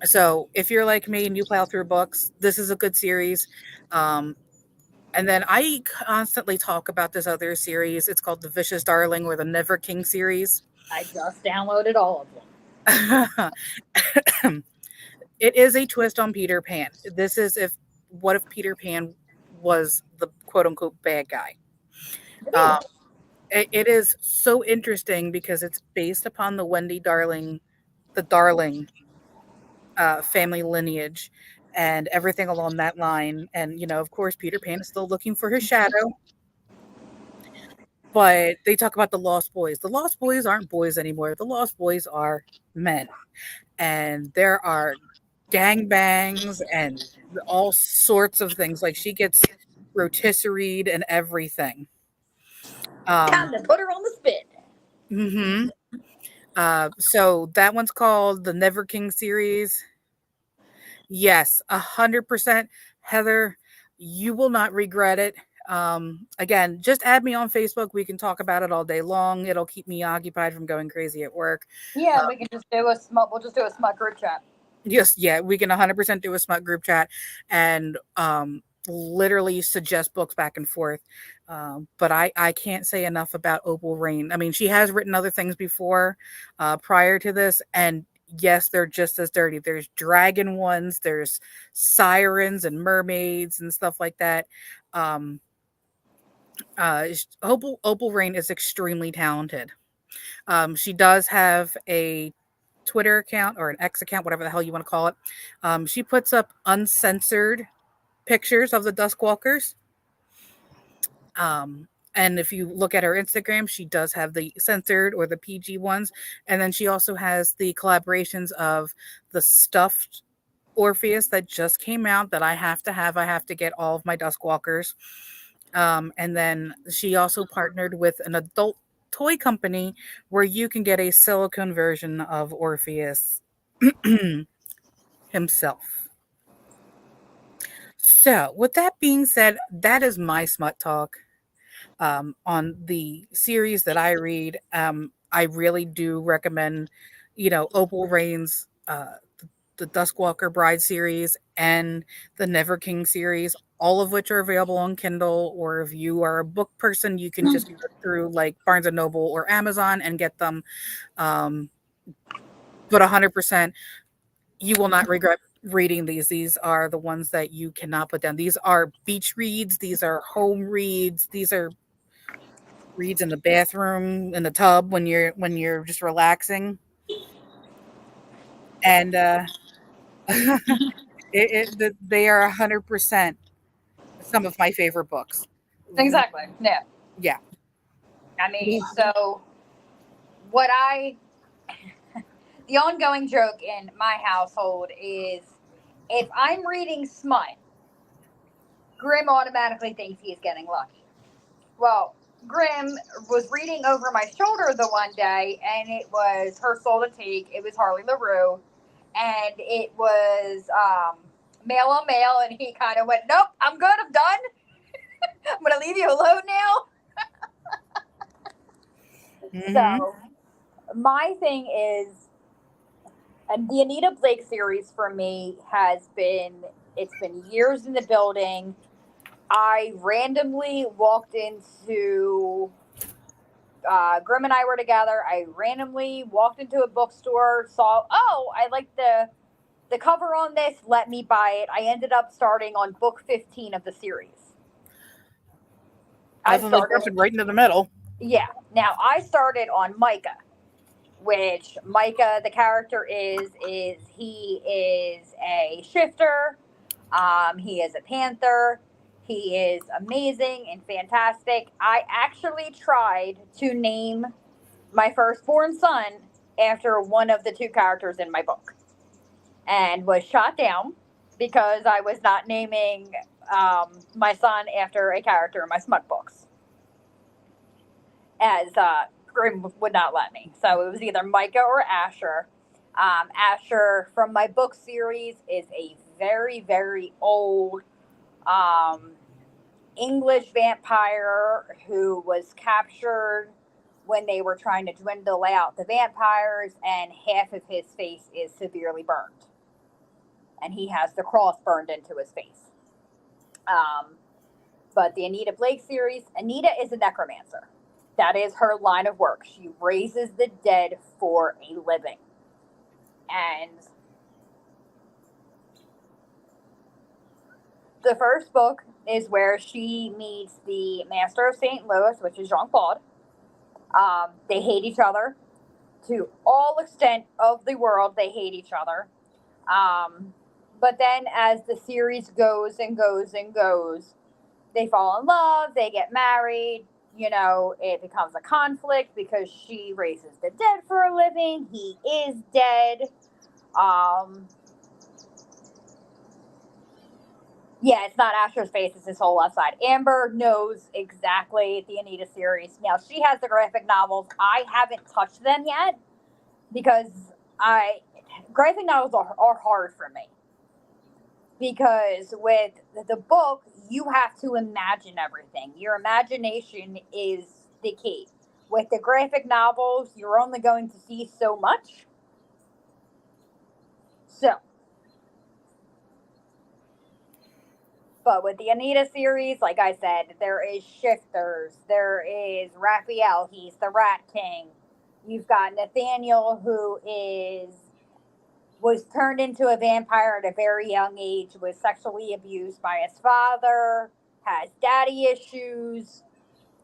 so if you're like me and you plow through books, this is a good series. And then I constantly talk about this other series. It's called The Vicious Darling or the Never King series. I just downloaded all of them. It is a twist on Peter Pan. This is what if Peter Pan was the quote unquote bad guy? Um, it is so interesting because it's based upon the Darling family lineage and everything along that line. And, of course, Peter Pan is still looking for his shadow. But they talk about the Lost Boys. The Lost Boys aren't boys anymore. The Lost Boys are men. And there are gangbangs and all sorts of things. Like she gets rotisseried and everything. Time to put her on the spit. Mm-hmm. So that one's called the Never King series. Yes, 100%. Heather, you will not regret it. Again, just add me on Facebook. We can talk about it all day long. It'll keep me occupied from going crazy at work. Yeah, we can just do a smut. We'll just do a smut group chat. Yes, yeah, we can 100% do a smut group chat and literally suggest books back and forth. But I can't say enough about Opal Rain. I mean, she has written other things before prior to this, and yes, they're just as dirty. There's dragon ones, there's sirens and mermaids and stuff like that. Opal Rain is extremely talented. She does have a Twitter account or an X account, whatever the hell you want to call it. She puts up uncensored pictures of the Duskwalkers. And if you look at her Instagram, she does have the censored or the PG ones. And then she also has the collaborations of the stuffed Orpheus that just came out that I have to have. I have to get all of my Duskwalkers. And then she also partnered with an adult toy company where you can get a silicone version of Orpheus himself. So, with that being said, that is my smut talk on the series that I read. I really do recommend, Opal Rain's the Duskwalker Bride series and the Never King series, all of which are available on Kindle. Or if you are a book person, you can just go through like Barnes and Noble or Amazon and get them. But 100%, you will not regret reading these. These are the ones that you cannot put down. These are beach reads. These are home reads. These are reads in the bathroom, in the tub when you're just relaxing. And they are 100% some of my favorite books. Exactly. Yeah. Yeah. I mean, so the ongoing joke in my household is if I'm reading smut, Grimm automatically thinks he's getting lucky. Well, Grimm was reading over my shoulder the one day, and it was Her Soul to Take. It was Harley LaRue, and it was male on male, and he kind of went, "Nope, I'm good. I'm done. I'm going to leave you alone now." Mm-hmm. So, my thing is, and the Anita Blake series for me it's been years in the building. I randomly walked into, Grimm and I were together. I randomly walked into a bookstore, saw, I like the cover on this, let me buy it. I ended up starting on book 15 of the series. I started right into the middle. Yeah. Now, I started on Micah, which Micah, the character is he is a shifter. He is a panther. He is amazing and fantastic. I actually tried to name my firstborn son after one of the two characters in my book and was shot down because I was not naming my son after a character in my smut books, as Grimm would not let me. So it was either Micah or Asher. Asher from my book series is a very, very old English vampire who was captured when they were trying to dwindle out the vampires, and half of his face is severely burned. And he has the cross burned into his face. But the Anita Blake series, Anita is a necromancer. That is her line of work. She raises the dead for a living. And the first book is where she meets the Master of St. Louis, which is Jean-Claude. They hate each other. To all extent of the world, they hate each other. But then as the series goes and goes and goes, they fall in love, they get married, it becomes a conflict because she raises the dead for a living. He is dead. Yeah, it's not Asher's face, it's his whole left side. Amber knows exactly the Anita series. Now, she has the graphic novels. I haven't touched them yet because graphic novels are hard for me. Because with the book, you have to imagine everything. Your imagination is the key. With the graphic novels, you're only going to see so much. But with the Anita series, like I said, there is Shifters. There is Raphael. He's the Rat King. You've got Nathaniel, who was turned into a vampire at a very young age, was sexually abused by his father, has daddy issues,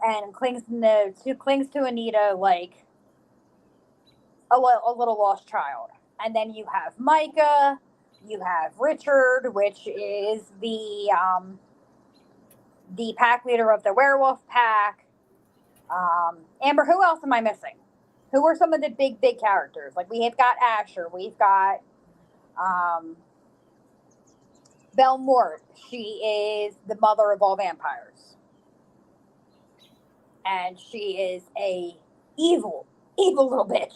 and clings to Anita like a little lost child. And then you have Micah, you have Richard, which is the pack leader of the werewolf pack. Amber, who else am I missing? Who are some of the big characters? Like, we have got Asher, we've got Belmort. She is the mother of all vampires. And she is a evil little bitch.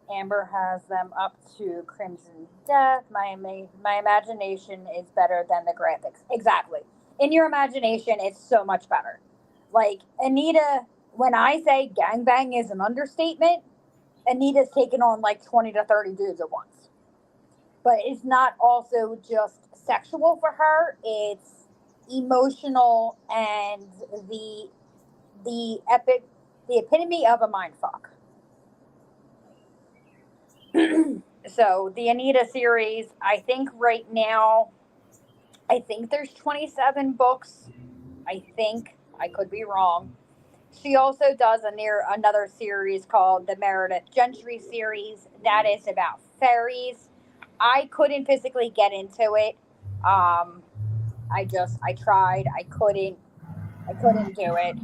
Amber has them up to Crimson Death. My imagination is better than the graphics. Exactly. In your imagination, it's so much better. Like, Anita, when I say gangbang is an understatement, Anita's taken on like 20 to 30 dudes at once. But it's not also just sexual for her. It's emotional and the epitome of a mindfuck. So the Anita series, I think right now, there's 27 books. I think. I could be wrong. She also does another series called the Meredith Gentry series. That is about fairies. I couldn't physically get into it. I tried. I couldn't do it.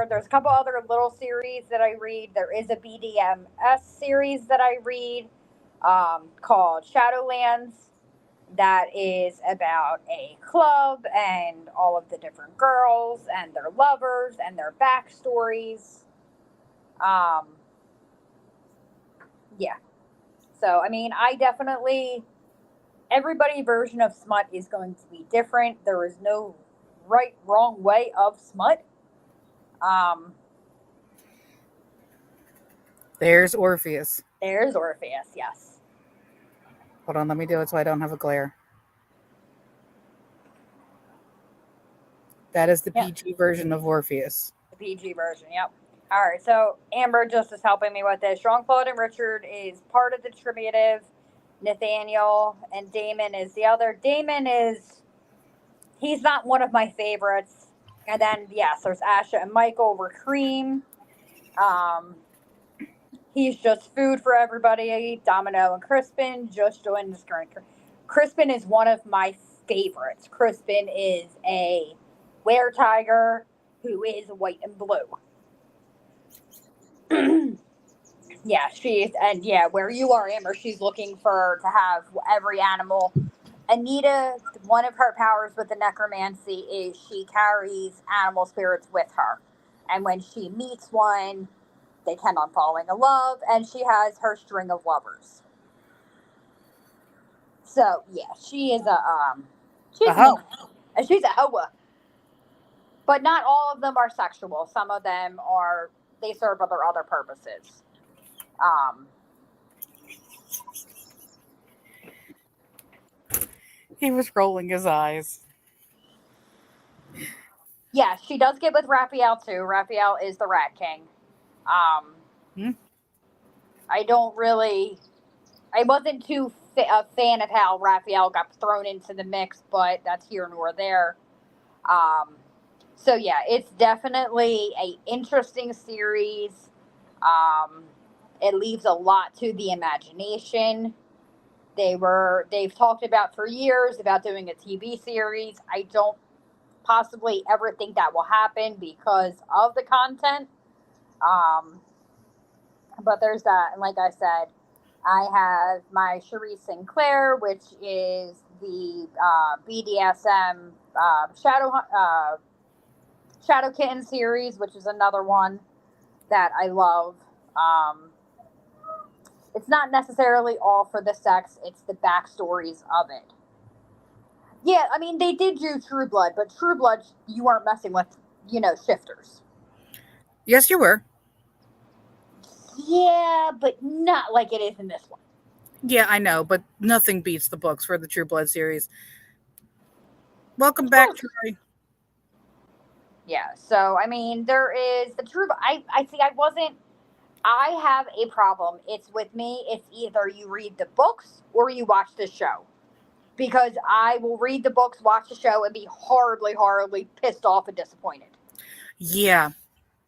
There's a couple other little series that I read. There is a BDMS series that I read called Shadowlands. That is about a club and all of the different girls and their lovers and their backstories. Yeah. So, I mean, everybody's version of smut is going to be different. There is no right, wrong way of smut. There's Orpheus. There's Orpheus, yes. Hold on, let me do it so I don't have a glare. That is the PG version of Orpheus. The PG version, yep. All right, so Amber just is helping me with this. Jean-Claude and Richard is part of the Tributive. Nathaniel and Damon is the other. He's not one of my favorites. And then, yes, there's Asha and Michael were cream. He's just food for everybody. Domino and Crispin just joined this current. Crispin is one of my favorites. Crispin is a were tiger who is white and blue. Yeah, she's and yeah, where you are, Amber, she's looking for to have every animal. Anita, one of her powers with the necromancy is she carries animal spirits with her, and when she meets one, they tend on falling in love, and she has her string of lovers. So yeah, she is she's A hoe. she's a hoa, but not all of them are sexual. Some of them are they serve other purposes. Um, He was rolling his eyes. yeah, she does get with Raphael too. Raphael is the Rat King. Um, Hmm? I don't really. I wasn't too a fan of how Raphael got thrown into the mix, but that's here nor there. Um, so yeah, it's definitely a interesting series. Um, it leaves a lot to the imagination. They've talked about for years about doing a TV series. I don't possibly ever think that will happen because of the content. Um, but there's that, and like I said, I have my Cherie Sinclair, which is the BDSM Shadow Kitten series, which is another one that I love. Um, it's not necessarily all for the sex; it's the backstories of it. Yeah, I mean they did do True Blood, but True Blood you weren't messing with, shifters. Yes, you were. Yeah, but not like it is in this one. Yeah, I know, but nothing beats the books for the True Blood series. Welcome back, Troy. Yeah, so I mean, there is the true. I see. I wasn't. I have a problem. It's with me. It's either you read the books or you watch the show, because I will read the books, watch the show, and be horribly pissed off and disappointed. Yeah,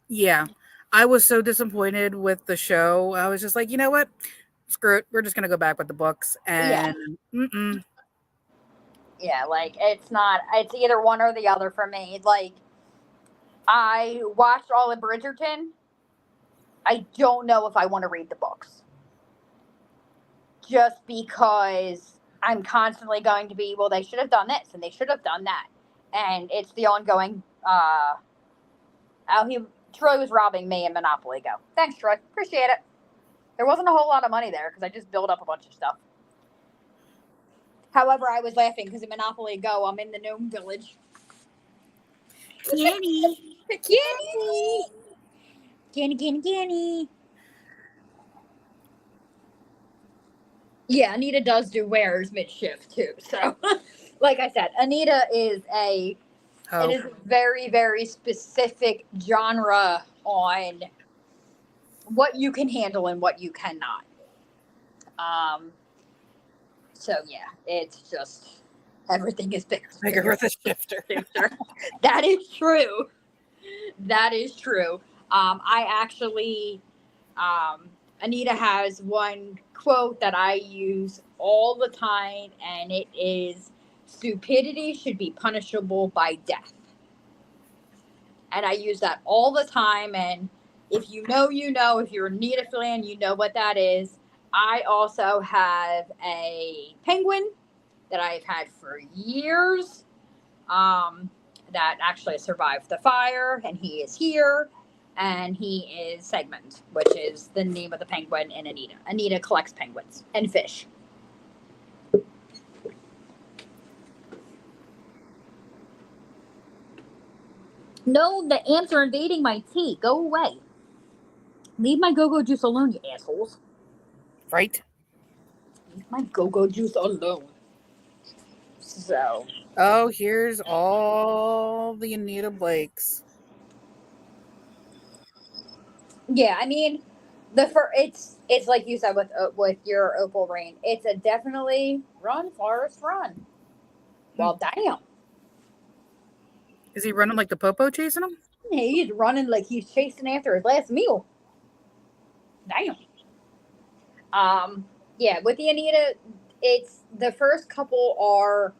yeah. I was so disappointed with the show. I was just like, you know what? Screw it. We're just gonna go back with the books. Yeah, And yeah. Like it's not. It's either one or the other for me. Like I watched all of Bridgerton. I don't know if I want to read the books, just because I'm constantly going to be, well, they should have done this and they should have done that. And it's the ongoing, Troy was robbing me in Monopoly Go. Thanks, Troy. Appreciate it. There wasn't a whole lot of money there because I just built up a bunch of stuff. However, I was laughing because in Monopoly Go, I'm in the gnome village. Kenny. Kenny. Yeah, Anita does do wares mid-shift too. So, like I said, Anita is it is a very, very specific genre on what you can handle and what you cannot. So yeah, it's just everything is bigger with a shifter. That is true. That is true. I actually, Anita has one quote that I use all the time, and it is stupidity should be punishable by death. And I use that all the time. And if you know, you know. If you're a Anita fan, you know what that is. I also have a penguin that I've had for years. That actually survived the fire, and he is here, and he is Segment, which is the name of the penguin in Anita. Anita collects penguins and fish. No, the ants are invading my tea. Go away. Leave my go-go juice alone, you assholes. Right? Leave my go-go juice alone. So. Oh, here's all the Anita Blakes. Yeah, I mean, it's like you said with your Opal Rain. It's a definitely run, Forrest, run. Well, damn. Is he running like the Popo chasing him? He's running like he's chasing after his last meal. Damn. Yeah, with the Anita, it's the first couple are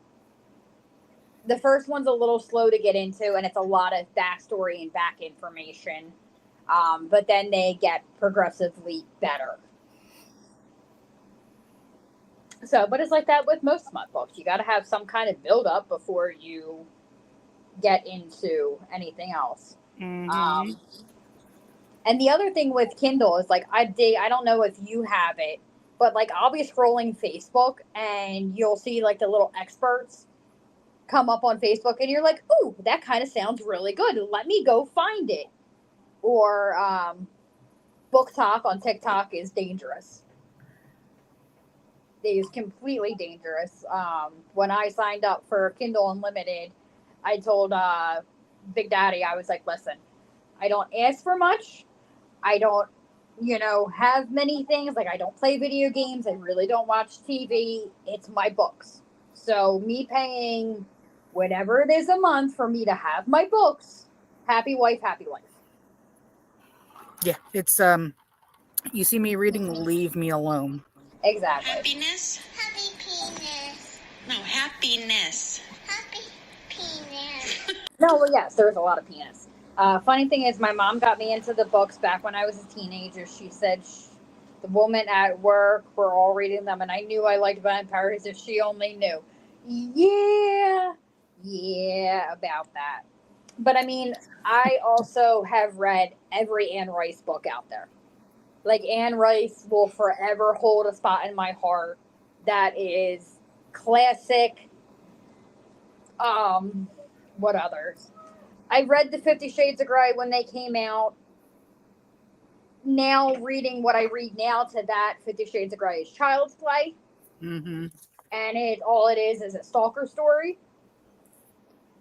the first one's a little slow to get into, and it's a lot of backstory and back information. But then they get progressively better. So, but it's like that with most smut books. You got to have some kind of build up before you get into anything else. Mm-hmm. And the other thing with Kindle is like I don't know if you have it, but like I'll be scrolling Facebook and you'll see like the little experts come up on Facebook and you're like, "Ooh, that kind of sounds really good. Let me go find it." Or Book Talk on TikTok is dangerous. It is completely dangerous. When I signed up for Kindle Unlimited, I told Big Daddy, I was like, "Listen, I don't ask for much. I don't, have many things. Like, I don't play video games. I really don't watch TV. It's my books. So, me paying whatever it is a month for me to have my books, happy wife, happy life." Yeah, it's you see me reading, leave me alone. Exactly. Happiness? Happy penis. No, happiness. Happy penis. No, well, yes, there was a lot of penis. Funny thing is, my mom got me into the books back when I was a teenager. She said the woman at work were all reading them, and I knew I liked vampires if she only knew. Yeah, about that. But I mean, I also have read every Anne Rice book out there. Like, Anne Rice will forever hold a spot in my heart. That is classic. What others? I read the 50 Shades of Grey when they came out. Now, reading what I read now to that, 50 Shades of Grey is child's play. Mm-hmm. And all it is a stalker story.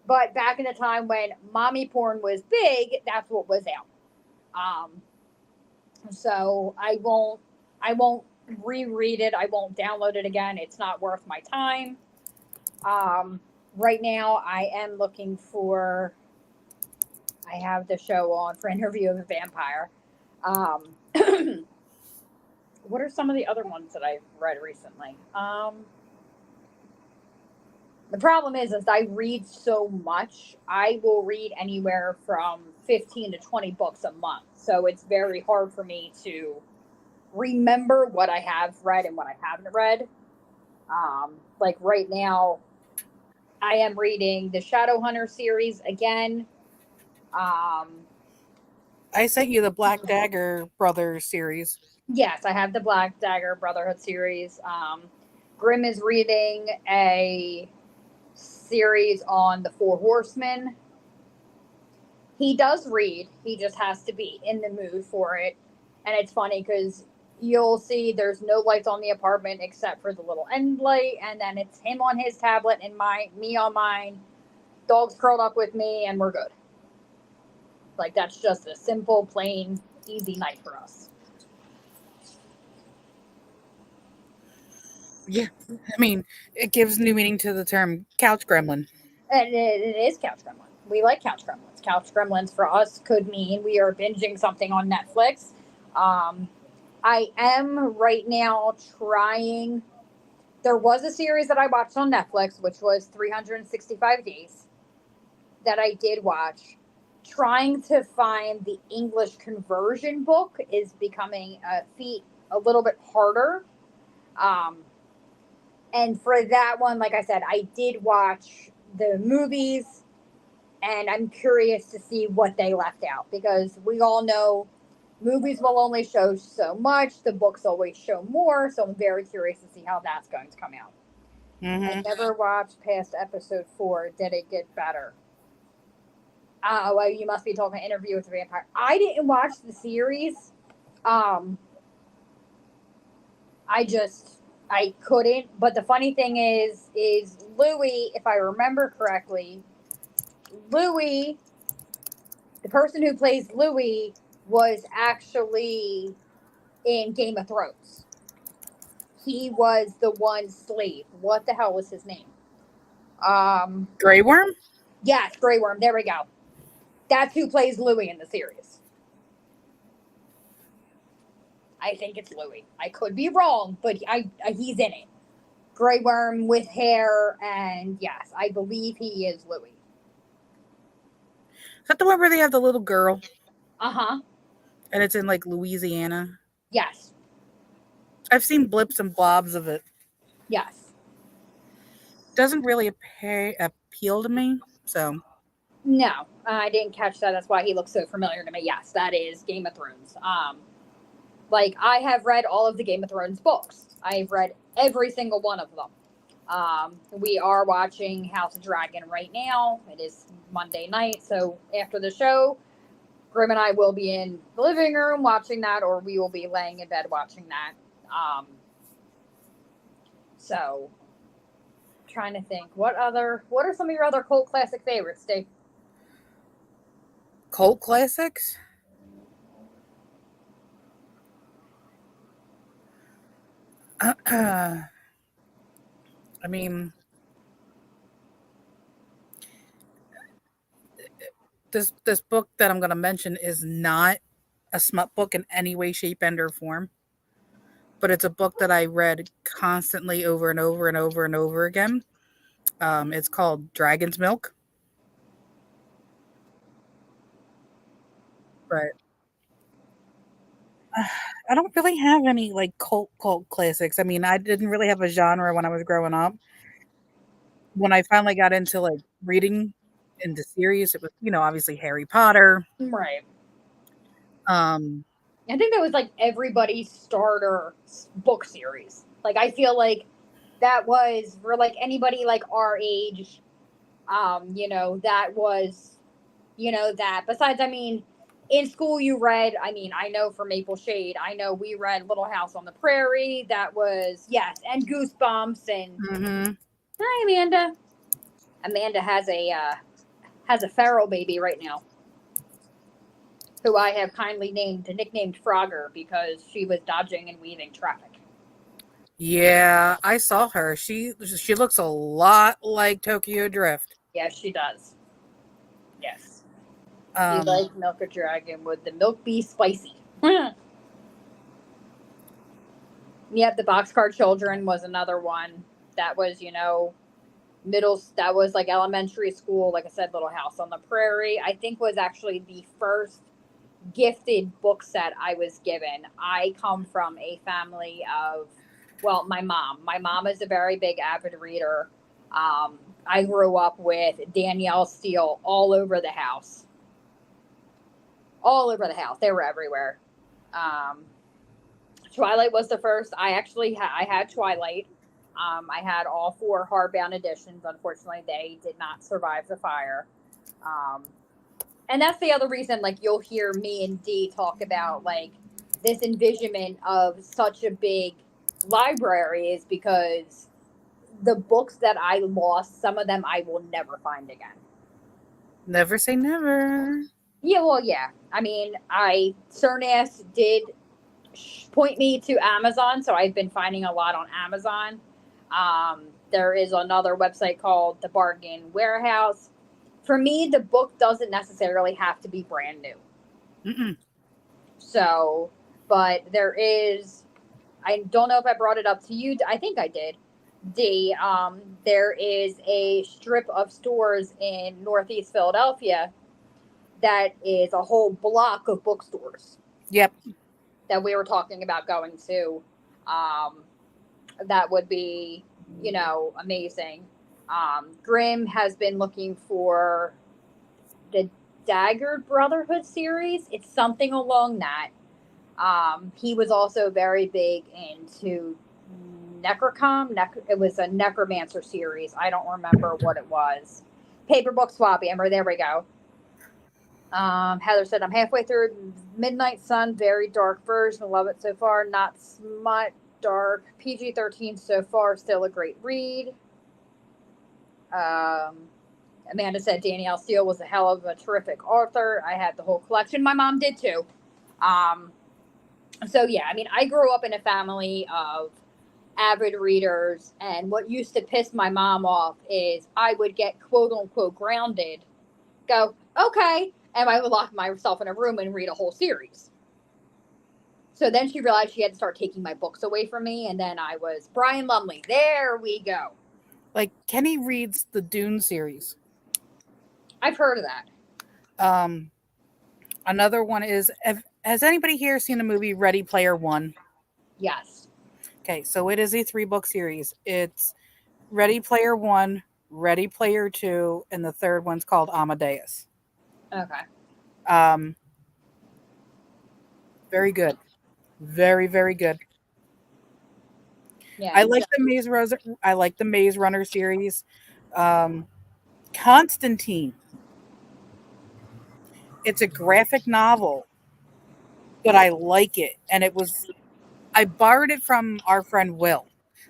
But back in the time when mommy porn was big, that's what was out. So I won't reread it. I won't download it again. It's not worth my time. Right now, I am looking for. I have the show on for Interview of a Vampire. Um, what are some of the other ones that I've read recently? The problem is I read so much. I will read anywhere from 15 to 20 books a month. So it's very hard for me to remember what I have read and what I haven't read. Like right now, I am reading the Shadowhunter series again. I sent you the Black Dagger Brothers series. Yes, I have the Black Dagger Brotherhood series. Grimm is reading a series on the Four Horsemen. He does read, he just has to be in the mood for it. And it's funny because you'll see there's no lights on the apartment except for the little end light, and then it's him on his tablet and me on mine. Dog's curled up with me, and we're good. Like, that's just a simple, plain, easy night for us. Yeah, I mean, it gives new meaning to the term couch gremlin. And it is Couch Gremlin. We like Couch Gremlins. Couch Gremlins for us could mean we are binging something on Netflix. I am right now trying. There was a series that I watched on Netflix, which was 365 Days, that I did watch. Trying to find the English conversion book is becoming a feat a little bit harder. And for that one, like I said, I did watch the movies, and I'm curious to see what they left out because we all know movies will only show so much, the books always show more. So I'm very curious to see how that's going to come out. Mm-hmm. I never watched past episode 4. Did it get better? Well, you must be talking Interview with the Vampire. I didn't watch the series. I couldn't. But the funny thing is Louis, if I remember correctly, Louis, the person who plays Louis, was actually in Game of Thrones. He was the one slave. What the hell was his name? Grey Worm? Yes, Grey Worm. There we go. That's who plays Louis in the series. I think it's Louis. I could be wrong, but he's in it. Grey Worm with hair, and yes, I believe he is Louis. Is that the one where they have the little girl? Uh-huh. And it's in like Louisiana? Yes. I've seen blips and blobs of it. Yes. Doesn't really appeal to me, so. No, I didn't catch that. That's why he looks so familiar to me. Yes, that is Game of Thrones. Like, I have read all of the Game of Thrones books. I've read every single one of them. We are watching House of Dragon right now. It is Monday night, so after the show, Grimm and I will be in the living room watching that, or we will be laying in bed watching that. So, trying to think, what are some of your other cult classic favorites, Dave? Cult classics? I mean, this book that I'm going to mention is not a smut book in any way, shape, and or form, but it's a book that I read constantly over and over and over and over again. It's called Dragon's Milk. But I don't really have any like cult classics. I mean, I didn't really have a genre when I was growing up. When I finally got into like reading into series, it was, obviously Harry Potter. Right. Um, I think that was like everybody's starter book series. Like, I feel like that was for like anybody like our age. That was, that. Besides, I mean, in school you read. I mean, I know for Maple Shade, I know we read Little House on the Prairie. That was yes, and Goosebumps and. mm-hmm. Hi, Amanda. Amanda has a feral baby right now, who I have kindly nicknamed Frogger because she was dodging and weaving traffic. Yeah, I saw her. She looks a lot like Tokyo Drift. Yes, she does. Yes. You Um, like Milk a Dragon? Would the milk be spicy? Yep, the Boxcar Children was another one. That was, that was like elementary school. Like I said, Little House on the Prairie, I think was actually the first gifted book set I was given. I come from a family of, well, my mom. My mom is a very big avid reader. I grew up with Danielle Steele all over the house. All over the house. They were everywhere. Twilight was the first. I actually I had Twilight. I had all 4 hardbound editions. Unfortunately, they did not survive the fire. And that's the other reason, like, you'll hear me and Dee talk about, like, this envisionment of such a big library is because the books that I lost, some of them I will never find again. Never say never. Yeah, well, yeah. I mean, Cernas did point me to Amazon, so I've been finding a lot on Amazon. There is another website called The Bargain Warehouse. For me, the book doesn't necessarily have to be brand new. Mm-mm. So, but there is, I don't know if I brought it up to you. I think I did. There is a strip of stores in Northeast Philadelphia that is a whole block of bookstores. Yep. That we were talking about going to. That would be, amazing. Grimm has been looking for the Dagger Brotherhood series. It's something along that. He was also very big into Necrocom. It was a Necromancer series. I don't remember what it was. Paperbook Swap Amber. There we go. Heather said, I'm halfway through Midnight Sun. Very dark version. Love it so far. Not smut, dark. PG-13 so far. Still a great read. Amanda said Danielle Steele was a hell of a terrific author. I had the whole collection. My mom did too. So yeah, I mean, I grew up in a family of avid readers, and what used to piss my mom off is I would get quote unquote grounded, go, okay, and I would lock myself in a room and read a whole series. So then she realized she had to start taking my books away from me, and then I was Brian Lumley. There we go. Like Kenny reads the Dune series. I've heard of that. Another one is, has anybody here seen the movie Ready Player One? Yes. Okay, so it is a 3-book series. It's Ready Player One, Ready Player Two, and the third one's called Amadeus. Okay. Very good. Very, very good. Yeah. I like the Maze Runner series. Constantine. It's a graphic novel, but I like it. And I borrowed it from our friend Will,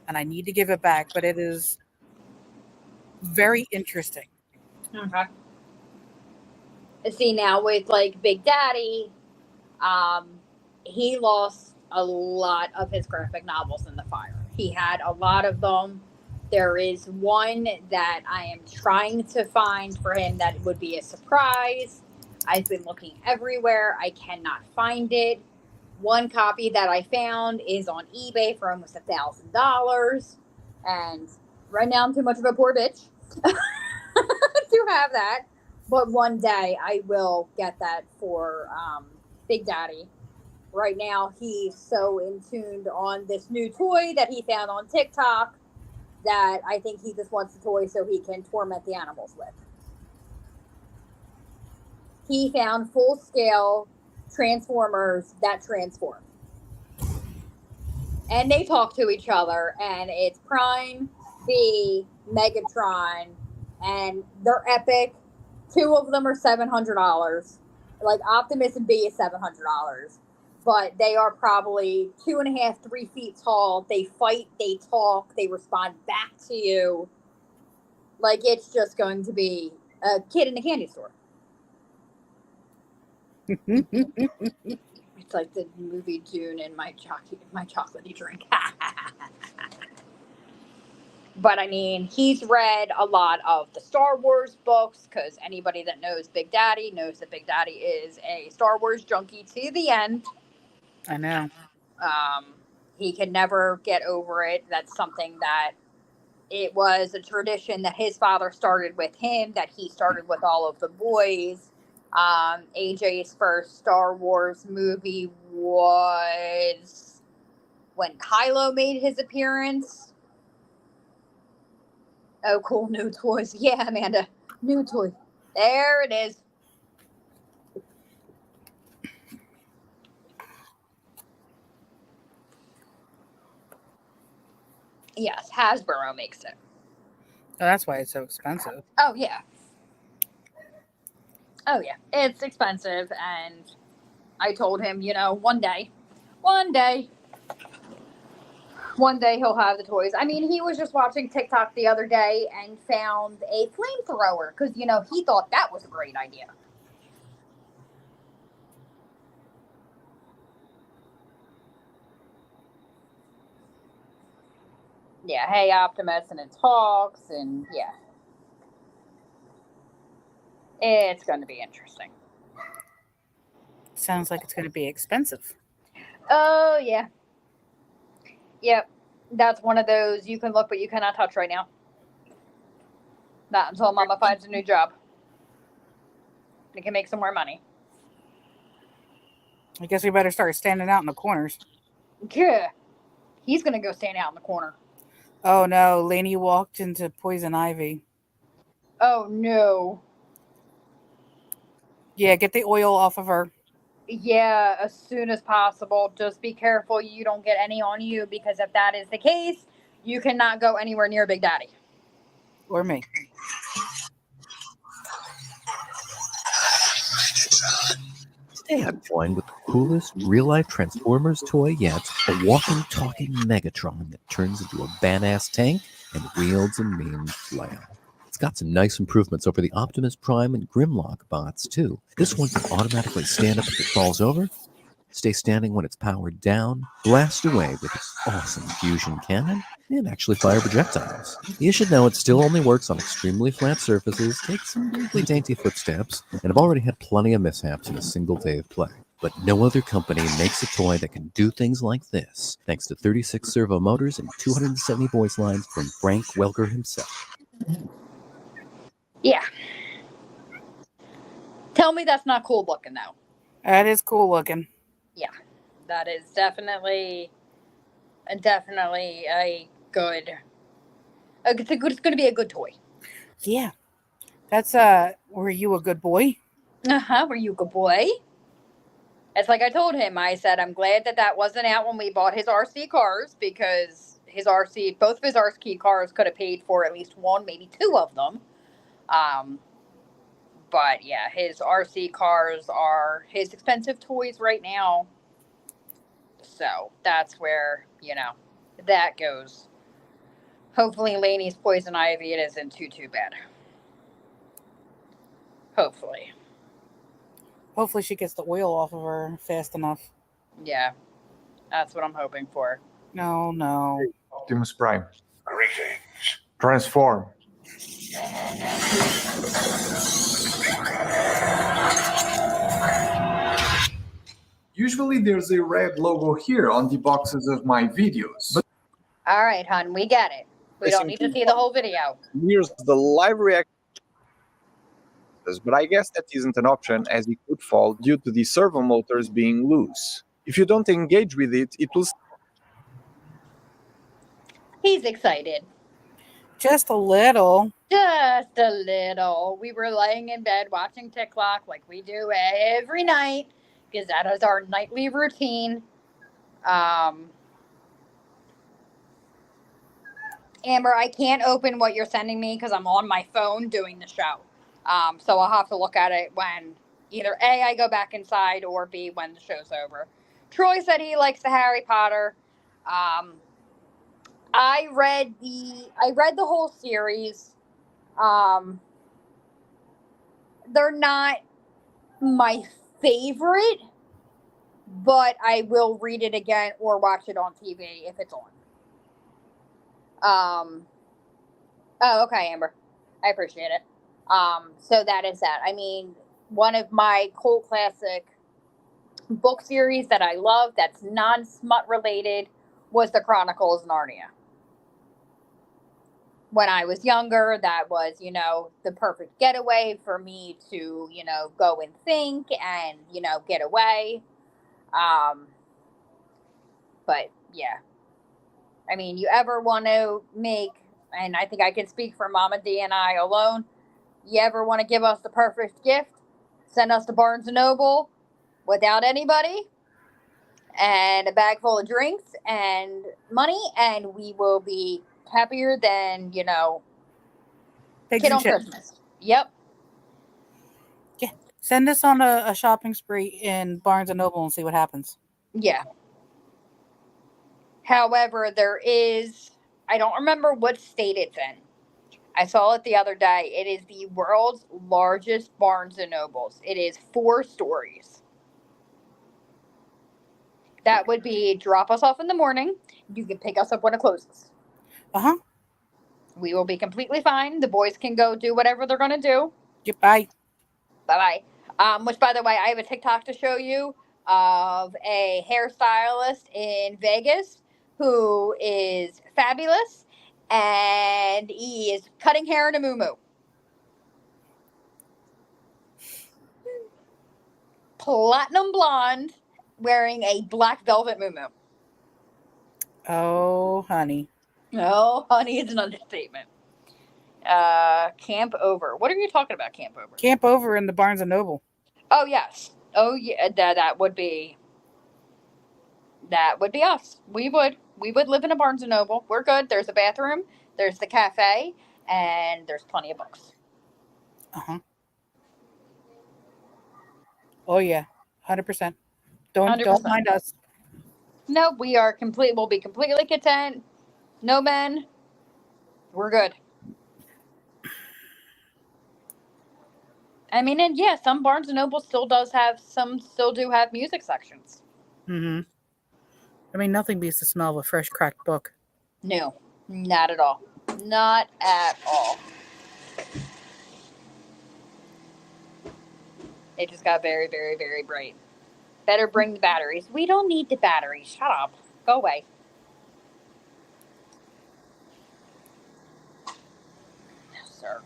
and I need to give it back, but it is very interesting. Okay. See, now with like Big Daddy, he lost a lot of his graphic novels in the fire. He had a lot of them. There is one that I am trying to find for him that would be a surprise. I've been looking everywhere. I cannot find it. One copy that I found is on eBay for almost $1,000. And right now I'm too much of a poor bitch to have that. But one day I will get that for Big Daddy. Right now he's so in tuned on this new toy that he found on TikTok that I think he just wants the toy so he can torment the animals with. He found full-scale Transformers that transform. And they talk to each other, and it's Prime, B, Megatron, and they're epic. 2 of them are $700. Like Optimus and B is $700. But they are probably 2.5, 3 feet tall. They fight, they talk, they respond back to you. Like it's just going to be a kid in a candy store. It's like the movie Dune and my chocolatey drink. But I mean, he's read a lot of the Star Wars books because anybody that knows Big Daddy knows that Big Daddy is a Star Wars junkie to the end. I know. He can never get over it. That's something that it was a tradition that his father started with him, that he started with all of the boys. AJ's first Star Wars movie was when Kylo made his appearance. Oh, cool, new toys. Yeah, Amanda, new toy. There it is. Yes, Hasbro makes it. Oh, that's why it's so expensive. Oh, yeah. Oh, yeah. It's expensive, and I told him, one day he'll have the toys. I mean, he was just watching TikTok the other day and found a flamethrower because, he thought that was a great idea. Yeah, hey, Optimus, and it talks, and yeah. It's going to be interesting. Sounds like it's going to be expensive. Oh, yeah. Yep. That's one of those you can look, but you cannot touch right now. Not until Mama finds a new job. They can make some more money. I guess we better start standing out in the corners. Yeah. He's going to go stand out in the corner. Oh, no. Lainey walked into poison ivy. Oh, no. Yeah, get the oil off of her. Yeah, as soon as possible. Just be careful you don't get any on you, because if that is the case, you cannot go anywhere near Big Daddy. Or me. Today I'm joined with the coolest real-life Transformers toy yet, a walking, talking Megatron that turns into a badass tank and wields a mean flail. It's got some nice improvements over the Optimus Prime and Grimlock bots, too. This one can automatically stand up if it falls over, stay standing when it's powered down, blast away with its awesome fusion cannon, and actually fire projectiles. You should know it still only works on extremely flat surfaces, takes some really dainty footsteps, and I've already had plenty of mishaps in a single day of play. But no other company makes a toy that can do things like this, thanks to 36 servo motors and 270 voice lines from Frank Welker himself. Yeah. Tell me that's not cool looking, though. That is cool looking. Yeah. That is definitely a good... It's going to be a good toy. Yeah. That's, were you a good boy? Uh-huh. Were you a good boy? It's like I told him. I said, I'm glad that wasn't out when we bought his RC cars, because both of his RC cars could have paid for at least one, maybe two of them. But yeah, his RC cars are his expensive toys right now. So that's where, that goes. Hopefully Lainey's poison ivy, it isn't too bad. Hopefully. Hopefully she gets the oil off of her fast enough. Yeah. That's what I'm hoping for. No. Optimus Prime. Greetings. Transform. Usually there's a red logo here on the boxes of my videos. But All right, hon, we get it. We don't need to see the whole video. here's the live reaction. But I guess that isn't an option, as it could fall due to the servo motors being loose. If you don't engage with it, it will. He's excited. Just a little. Just a little. We were laying in bed watching TikTok like we do every night, because that is our nightly routine. Amber, I can't open what you're sending me because I'm on my phone doing the show. So I'll have to look at it when either A, I go back inside, or B, when the show's over. Troy said he likes the Harry Potter. I read the whole series. They're not my favorite, but I will read it again or watch it on TV if it's on. Oh, okay, Amber. I appreciate it. So that is that. I mean, one of my cult classic book series that I love that's non-smut related was the Chronicles of Narnia. When I was younger, that was, the perfect getaway for me to, go and think and, get away. But yeah. I mean, you ever want to make, and I think I can speak for Mama D and I alone, you ever want to give us the perfect gift? Send us to Barnes & Noble without anybody and a bag full of drinks and money, and we will be happier than, Pigs kid and on chips. Christmas. Yep. Yeah. Send us on a shopping spree in Barnes & Noble and see what happens. Yeah. However, there is, I don't remember what state it's in. I saw it the other day. It is the world's largest Barnes & Nobles. It is 4 stories. That would be drop us off in the morning. You can pick us up when it closes. Uh-huh. We will be completely fine. The boys can go do whatever they're going to do. Goodbye. Bye-bye. Which, by the way, I have a TikTok to show you of a hairstylist in Vegas who is fabulous, and he is cutting hair in a muumuu. Platinum blonde, wearing a black velvet muumuu. Oh, honey. Oh, honey, it's an understatement. Camp Over. What are you talking about, Camp Over? Camp Over in the Barnes & Noble. Oh, yes. Oh, yeah, that would be us. We would live in a Barnes & Noble. We're good. There's a bathroom, there's the cafe, and there's plenty of books. Uh-huh. Oh, yeah. 100%. Don't 100%. mind us. No, we'll be completely content. No men. We're good. I mean, and yeah, some Barnes & Noble still do have music sections. Mm-hmm. I mean, nothing beats the smell of a fresh cracked book. No, not at all. Not at all. It just got very, very, very bright. Better bring the batteries. We don't need the batteries. Shut up. Go away. Sir.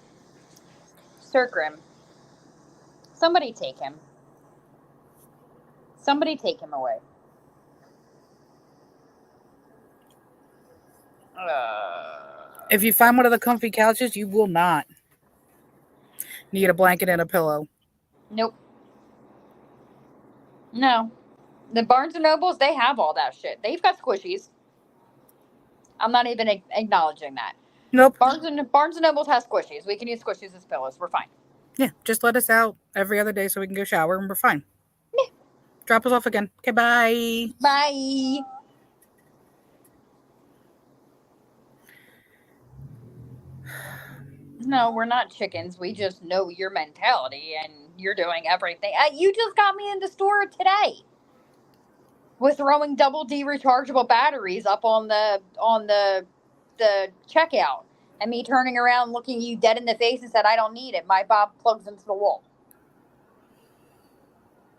Sir Grimm. Somebody take him. Somebody take him away. If you find one of the comfy couches, you will not need a blanket and a pillow. Nope. No. The Barnes & Nobles, they have all that shit. They've got squishies. I'm not even acknowledging that. Nope. Barnes & Nobles has squishies. We can use squishies as pillows. We're fine. Yeah, just let us out every other day so we can go shower and we're fine. Yeah. Drop us off again. Okay, bye. Bye. No, we're not chickens. We just know your mentality and you're doing everything. You just got me in the store today with throwing double D rechargeable batteries up on the checkout and me turning around looking you dead in the face and said, I don't need it. My Bob plugs into the wall.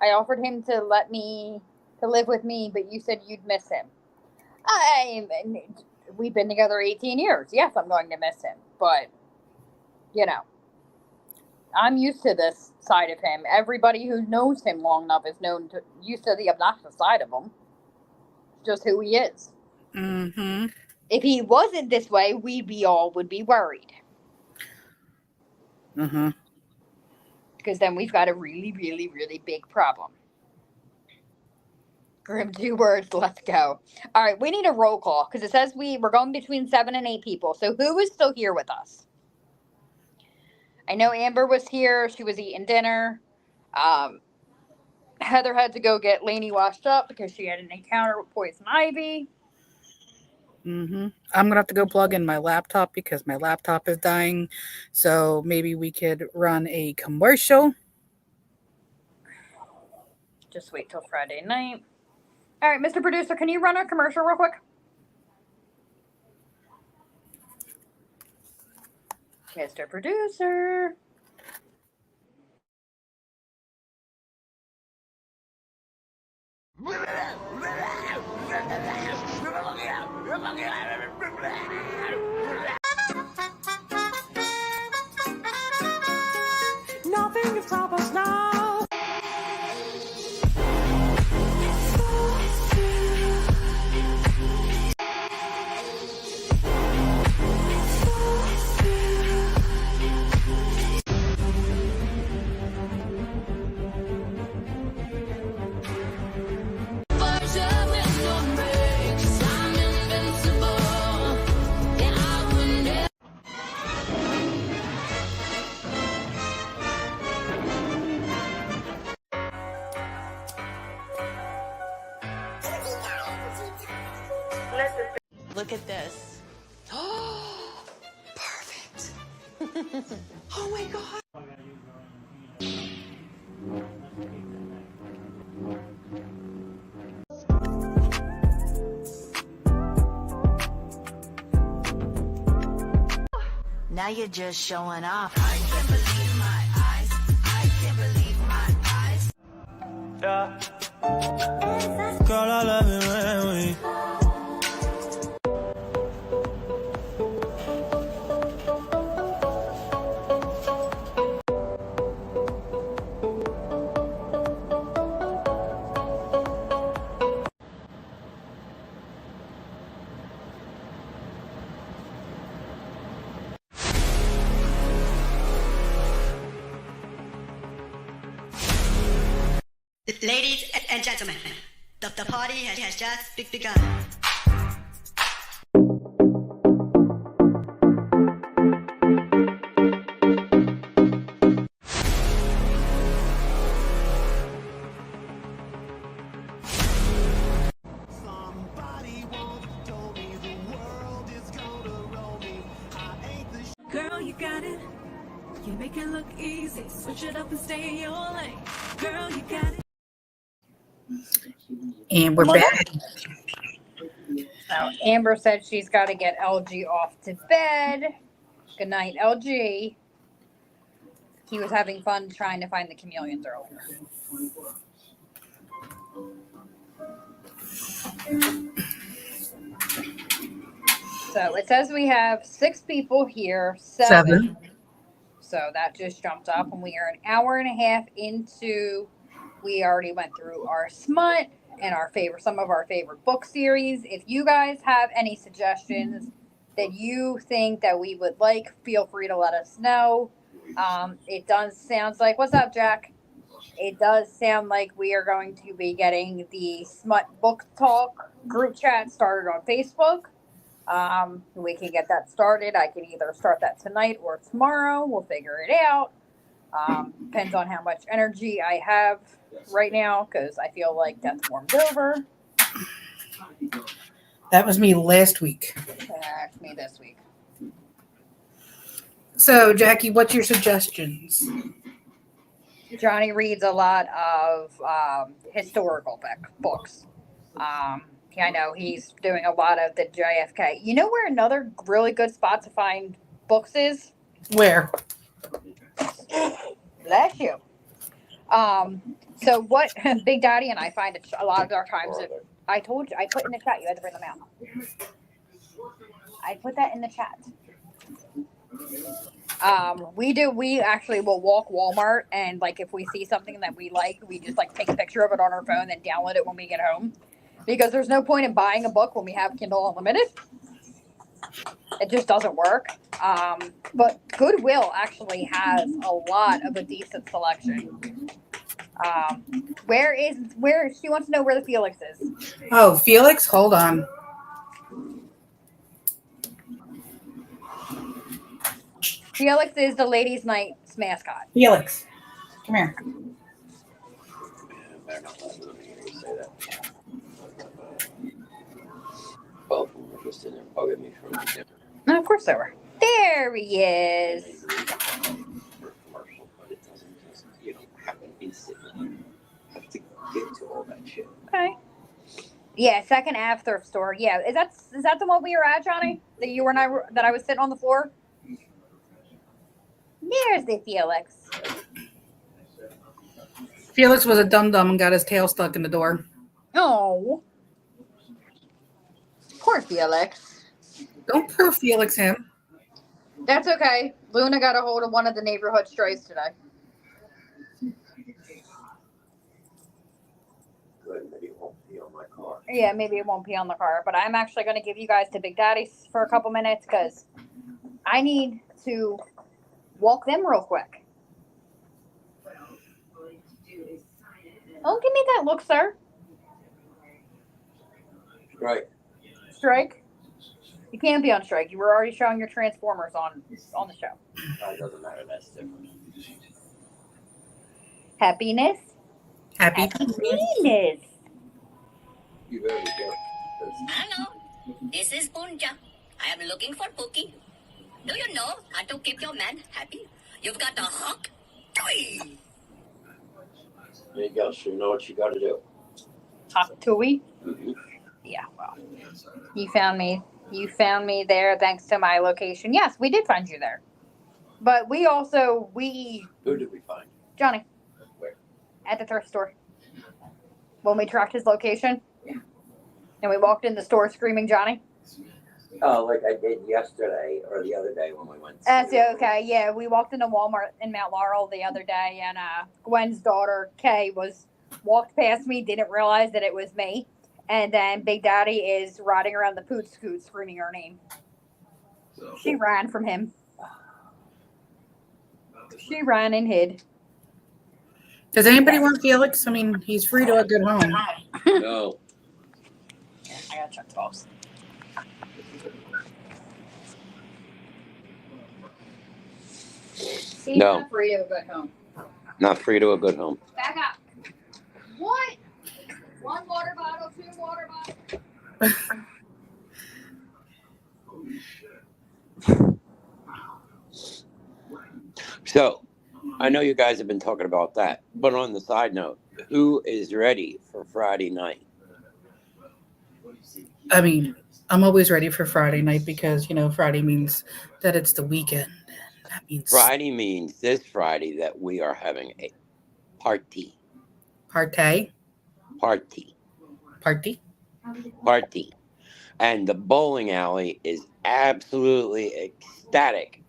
I offered him to live with me, but you said you'd miss him. We've been together 18 years. Yes, I'm going to miss him, but you know, I'm used to this side of him. Everybody who knows him long enough is used to the obnoxious side of him. Just who he is. Mm-hmm. If he wasn't this way, we all would be worried. Mm-hmm. Because then we've got a really, really, really big problem. Grim, 2 words, let's go. All right, we need a roll call because it says we're going between 7 and 8 people. So who is still here with us? I know Amber was here. She was eating dinner. Heather had to go get Lainey washed up because she had an encounter with poison ivy. Mm-hmm. I'm gonna have to go plug in my laptop because my laptop is dying. So maybe we could run a commercial. Just wait till Friday night. All right, Mr. Producer, can you run our commercial real quick? Mr. Producer. Nothing can stop us now. Look at this. Oh, perfect. Oh my God. Now you're just showing off. I can't believe my eyes. I can't believe my eyes. Yeah. Girl, I love it when we. Ladies and gentlemen, the party has just begun. Girl, you got it. You make it look easy. Switch it up and stay in your lane. Girl, you got it. And we're back. Now, Amber said she's got to get LG off to bed. Good night, LG. He was having fun trying to find the chameleons earlier. So it says we have 6 people here, 7. So that just jumped up, and we are an hour and a half into. We already went through our smut and some of our favorite book series. If you guys have any suggestions that you think that we would like, feel free to let us know. It does sounds like, what's up, Jack? It does sound like we are going to be getting the smut book talk group chat started on Facebook. We can get that started. I can either start that tonight or tomorrow. We'll figure it out. Depends on how much energy I have right now, because I feel like Death Warmed Over. That was me last week. That's me this week. So, Jackie, what's your suggestions? Johnny reads a lot of historical books. I know he's doing a lot of the JFK. You know where another really good spot to find books is? Where? Bless you. So what Big Daddy and I find it a lot of our times that I told you, I put in the chat, you had to bring them out. I put that in the chat. We actually will walk Walmart, and like if we see something that we like, we just like take a picture of it on our phone and download it when we get home. Because there's no point in buying a book when we have Kindle Unlimited. It just doesn't work. But Goodwill actually has a lot of a decent selection. Where she wants to know where the Felix is. Oh, Felix, hold on. Felix is the ladies' night's mascot. Felix, come here. No, of course they were. There he is. Okay. Yeah, second Ave thrift store. Yeah, is that the one we were at, Johnny? That you and I were, that I was sitting on the floor. There's the Felix. Felix was a dum-dum and got his tail stuck in the door. Oh. Poor Felix. Don't poor Felix him. That's okay. Luna got a hold of one of the neighborhood strays today. Yeah, maybe it won't be on the car, but I'm actually going to give you guys to Big Daddy for a couple minutes because I need to walk them real quick. Don't give me that look, sir. Strike? You can't be on strike. You were already showing your Transformers on the show. It doesn't matter. That's different. Happiness? Happiness. You better go. Hello, this is Punja. I am looking for Pookie. Do you know how to keep your man happy? You've got a hawk toy. There you go. So you know what you got to do. Talk to we? Mm-hmm. Yeah, well, you found me. You found me there thanks to my location. Yes, we did find you there. But we also, Who did we find? Johnny. Where? At the thrift store. When we tracked his location. And we walked in the store screaming Johnny. Oh, like I did yesterday or the other day when we went. That's okay. Yeah, we walked into Walmart in Mount Laurel the other day, and Gwen's daughter Kay walked past me, didn't realize that it was me, and then Big Daddy is riding around the poot scoot screaming her name. She ran from him. She ran and hid. Does anybody want Felix? I mean, he's free to a good home. No. I gotta check the box. He's No. not free to a good home. Not free to a good home. Back up. What? 1 water bottle, 2 water bottles. So, I know you guys have been talking about that, but on the side note, who is ready for Friday night? I mean, I'm always ready for Friday night because, Friday means that it's the weekend. That means Friday means this Friday that we are having a party. Party? party. Party? Party. And the bowling alley is absolutely ecstatic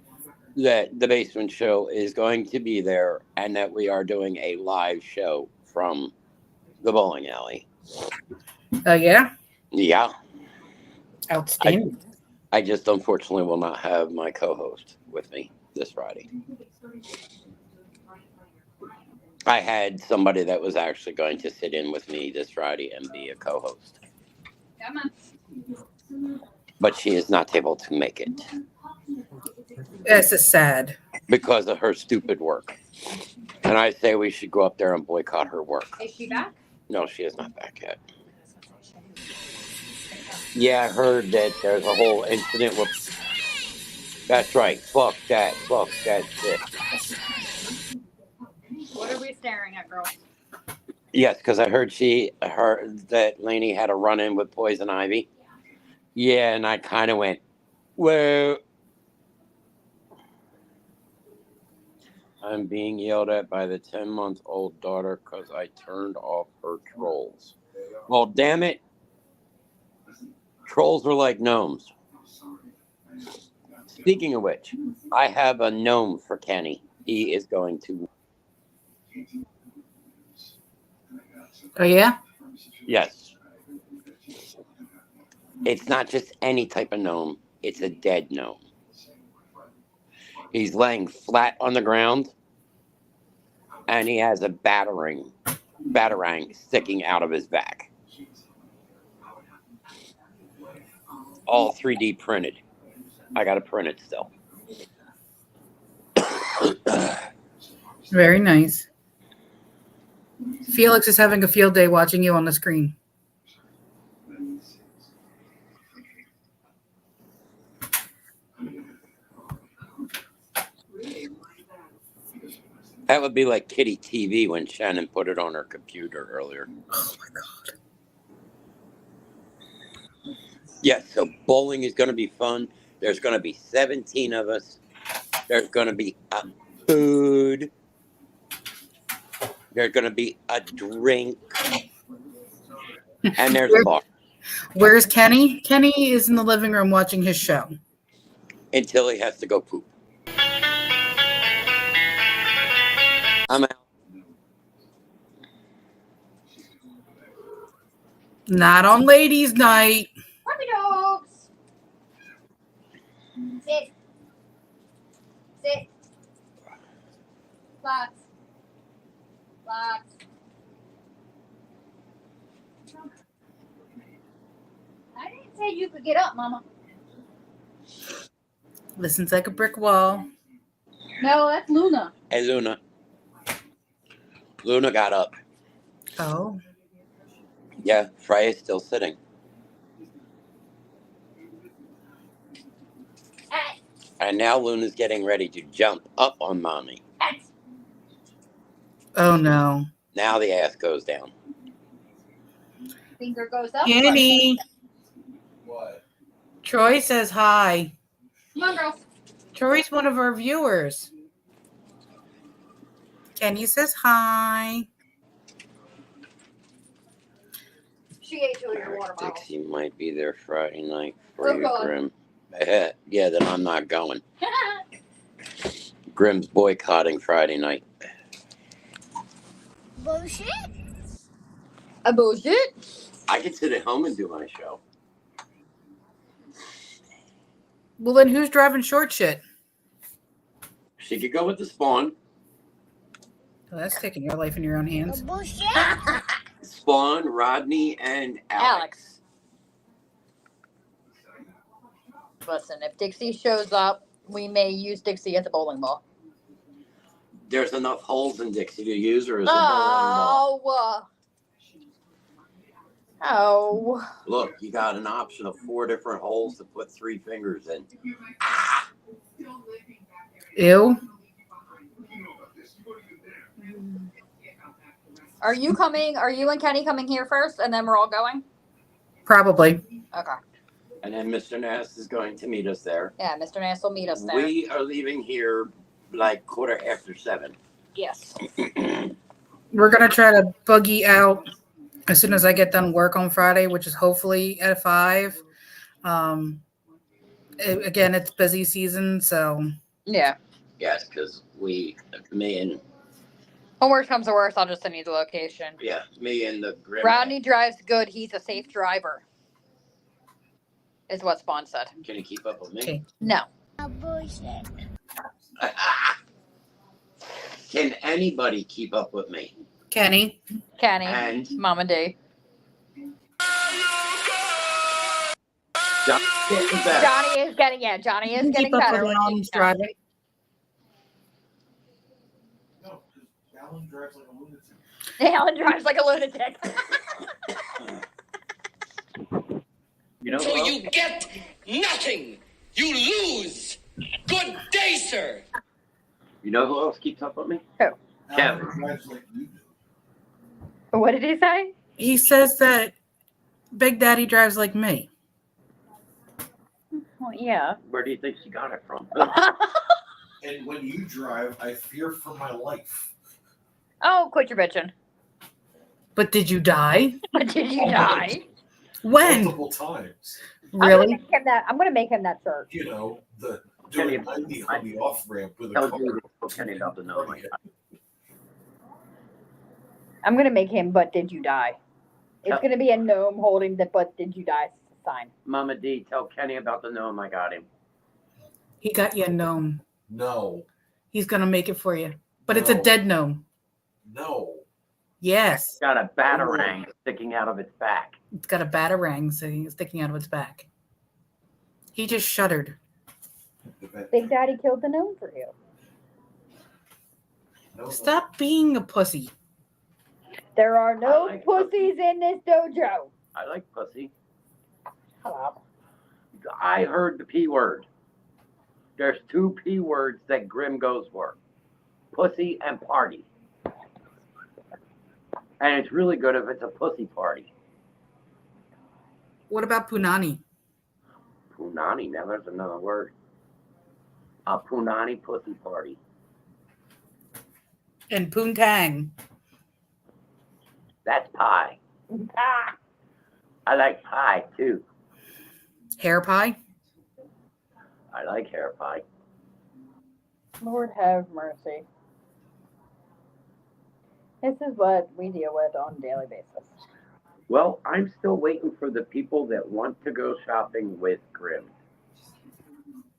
that the basement show is going to be there and that we are doing a live show from the bowling alley. Oh, yeah? Yeah. Outstanding. I just unfortunately will not have my co-host with me this Friday. I had somebody that was actually going to sit in with me this Friday and be a co-host. Come on. But she is not able to make it This is sad. because of her stupid work. And I say we should go up there and boycott her work. Is she back? No, she is not back yet. Yeah, I heard that there's a whole incident with... That's right. Fuck that shit. What are we staring at, girls? Yes, because I heard that Lainey had a run-in with Poison Ivy. Yeah, and I kind of went, well... I'm being yelled at by the 10-month-old daughter because I turned off her trolls. Well, damn it. Trolls are like gnomes. Speaking of which, I have a gnome for Kenny. He is going to... Oh, yeah? Yes. It's not just any type of gnome. It's a dead gnome. He's laying flat on the ground, and he has a batarang sticking out of his back. All 3D printed. I got to print it still. Very nice. Felix is having a field day watching you on the screen. That would be like Kitty TV when Shannon put it on her computer earlier. Oh, my God. Yes, so bowling is going to be fun. There's going to be 17 of us. There's going to be food. There's going to be a drink. And there's a bar. Where's Kenny? Kenny is in the living room watching his show. Until he has to go poop. I'm out. Not on ladies' night. Puppy dogs. Sit. Sit. Lots. Lots. I didn't say you could get up, Mama. Listens like a brick wall. No, that's Luna. Hey, Luna. Luna got up. Oh. Yeah, Freya's still sitting. And now Luna's getting ready to jump up on Mommy. Oh, no. Now the ass goes down. Finger goes up. Kenny. What? Troy says hi. Come on, girls. Troy's one of our viewers. Kenny says hi. She ate two of your water bottles. Dixie might be there Friday night for Oh, you, God. Grimm. Yeah, then I'm not going. Grimm's boycotting Friday night. Bullshit. A bullshit? I could sit at home and do my show. Well, then who's driving short shit? She could go with the Spawn. Oh, that's taking your life in your own hands. Bullshit. Spawn, Rodney, and Alex. Listen, if Dixie shows up, we may use Dixie at the bowling ball. There's enough holes in Dixie to use her as a bowling ball. Oh. Look, you got an option of 4 different holes to put 3 fingers in. Ew. Are you coming? Are you and Kenny coming here first, and then we're all going? Probably. Okay. And then Mr. Nass is going to meet us there. Yeah, Mr. Nass will meet us there. We are leaving here like 7:15. Yes. We're going to try to buggy out As soon as I get done work on Friday, which is hopefully at 5. Again, it's busy season, so Yeah. Yes, because me and When worst comes to worst, I'll just send you the location. me and the Grimm. Rodney drives good. He's a safe driver. Is what Spawn said. Can you keep up with me? okay. No. Bullshit. Can anybody keep up with me? Kenny, Kenny. And Mama D. John's getting better. Johnny is getting you getting keep up better. with when Alan's she's driving. No, because Alan drives like a lunatic. Alan drives like a lunatic. You know So what? you get nothing. You lose. Good day, sir. You know who else keeps up with me? Who? Kevin. Alan drives like you do. What did he say? He says that Big Daddy drives like me. Well, yeah. Where do you think she got it from? And when you drive, I fear for my life. Oh, quit your bitching. But did you die? But did you die? When? Multiple times. Really? I'm gonna make him that shirt. You know, the Kenny, doing 90 on the off ramp with a Tell car. David, Kenny about the know. I'm gonna make him. But did you die? It's Tell- gonna be a gnome holding the "But did you die" sign. Mama D, tell Kenny about the gnome. I got him. He got you a gnome. No, He's gonna make it for you. But it's a No. dead gnome. no. Yes. Got a batarang sticking out of its back. It's got a batarang sticking out of its back. He just shuddered. Big Daddy killed the gnome for you. No, Stop being a pussy. There are no I like pussies in this dojo. I like pussy. Shut up. I heard the P word. There's 2 P words that Grimm goes for. Pussy and party. And it's really good if it's a pussy party. What about Punani? Punani, now there's another word. A Punani pussy party. And Poontang. That's pie. Ah, I like pie too. Hair pie? I like hair pie. Lord have mercy. This is what we deal with on a daily basis. Well, I'm still waiting for the people that want to go shopping with Grimm.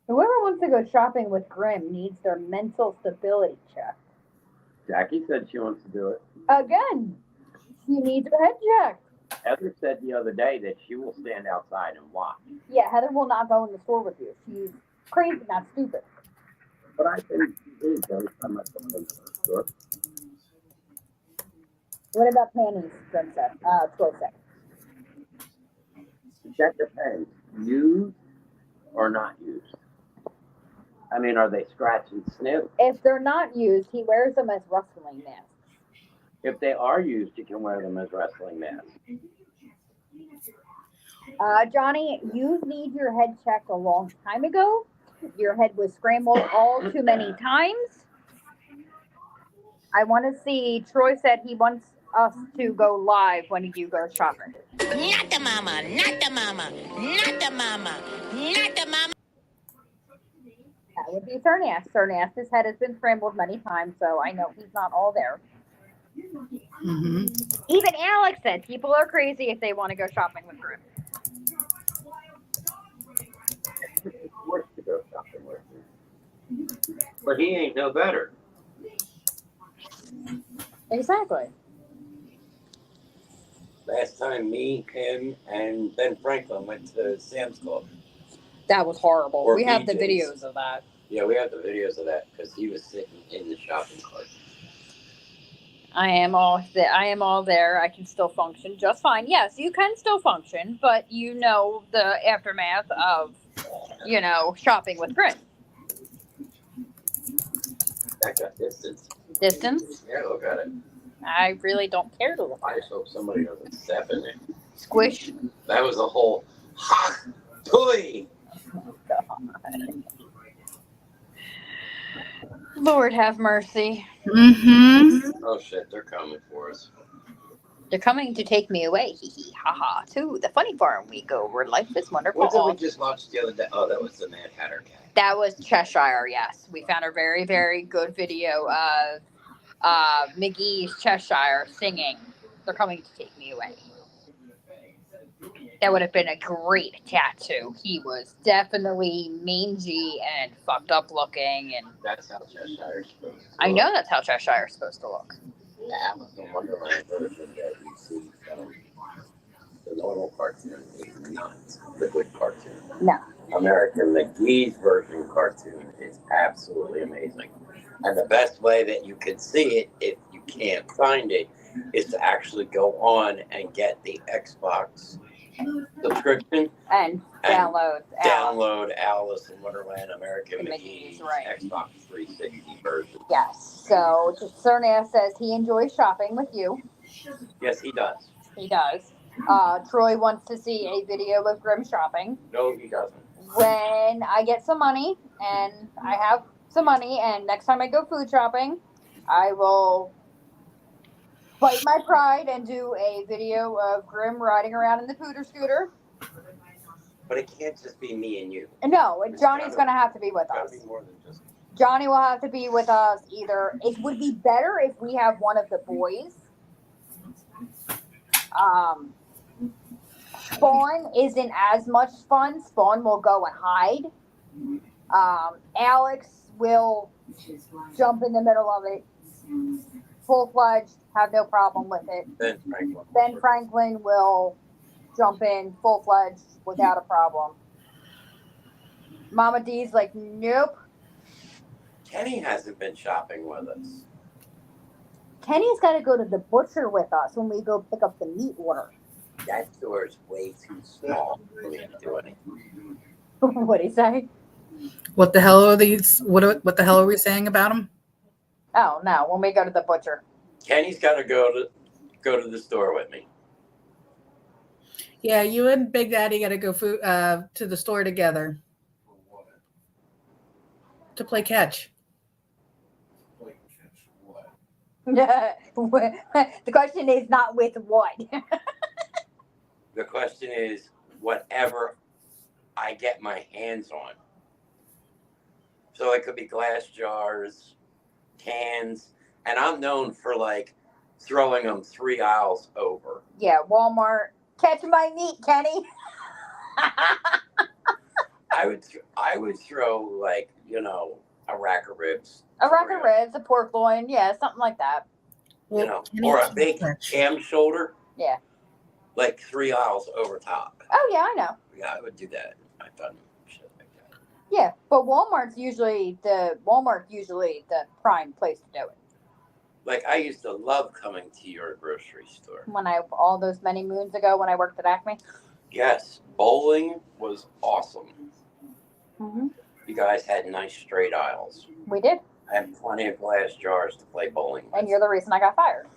Whoever wants to go shopping with Grimm needs their mental stability checked. Jackie said she wants to do it. Again, she needs her head checked. Heather said the other day that she will stand outside and watch. Yeah, Heather will not go in the store with you. She's crazy, not stupid. But I think she is every time I go in the store. What about panties, Grimm said? Troy said. That depends. Used or not used? I mean, are they scratch and sniff? If they're not used, he wears them as wrestling masks. If they are used, you can wear them as wrestling masks. Johnny, you need your head checked a long time ago. Your head was scrambled all too many times. I want to see. Troy said he wants us to go live when you go shopping. Not the mama, not the mama, not the mama, not the mama. That would be Cernas. Cernas's head has been scrambled many times, so I know he's not all there. Mm-hmm. Even Alex said people are crazy if they want to go shopping with Grimm. It's worse to go shopping with him. But he ain't no better. Exactly. Last time me, him, and Ben Franklin went to Sam's Club. That was horrible. Or We have the BJ's. videos of that. Yeah, we have the videos of that because he was sitting in the shopping cart. I am all there. I can still function just fine. Yes, you can still function, but you know the aftermath of, shopping with Grimm. That got distance. Distance. Yeah, look at it. I really don't care to look I at it. just hope somebody doesn't step in it. Squish. That was a whole ha toy. Oh, God. Lord have mercy. Mm-hmm. Oh shit, they're coming for us. They're coming to take me away. Hee hee ha ha. To the funny farm we go where life is wonderful. What did we just watch the other day? Oh, that was the Mad Hatter cat. That was Cheshire, yes. We found a very, very good video of McGee's Cheshire singing. They're coming to take me away. That would have been a great tattoo. He was definitely mangy and fucked up looking, and That's how Cheshire's supposed to look. I know that's how Cheshire's supposed to look. The Alice in Wonderland version that you see from the normal cartoon is not the good cartoon. No. American McGee's version cartoon is absolutely amazing. And the best way that you can see it, if you can't find it, is to actually go on and get the Xbox subscription And download. download Alice in Wonderland American McGee's, McGee's right. Xbox 360 version. Yes. So Cernas says he enjoys shopping with you. Yes, he does. He does. Troy wants to see a video of Grimm shopping. No, he doesn't. When I get some money, and I have some money, and next time I go food shopping, I will bite my pride and do a video of Grimm riding around in the pooter scooter. But it can't just be me and you. No, Johnny's going to have to be with It's got us. to be more than just. Johnny will have to be with us either. It would be better if we have one of the boys. Spawn isn't as much fun. Spawn will go and hide. Alex will jump in the middle of it. Full-fledged, have no problem with it. Ben Franklin will jump in full-fledged without a problem. Mama D's like, nope. Kenny hasn't been shopping with us. Kenny's got to go to the butcher with us when we go pick up the meat order. That store is way too small for me to do anything. What'd he say? What the hell are these? What the hell are we saying about them? Oh no, when we go to the butcher. Kenny's got to go to the store with me. Yeah, you and Big Daddy got to go to the store together to play catch. The question is not with what. The question is whatever I get my hands on. So it could be glass jars, cans, and I'm known for like throwing them 3 aisles over. Yeah, Walmart. Catch my meat, Kenny. I would throw like, a rack of ribs. A rack of ribs, a pork loin, yeah, something like that. Or a big ham shoulder. Yeah. Like 3 aisles over top. Oh yeah, I know. Yeah, I would do that. I've done shit like that. Yeah, but Walmart's usually the prime place to do it. Like I used to love coming to your grocery store. All those many moons ago when I worked at Acme. Yes, bowling was awesome. Mm-hmm. You guys had nice straight aisles. We did. I had plenty of glass jars to play bowling with. And you're the reason I got fired.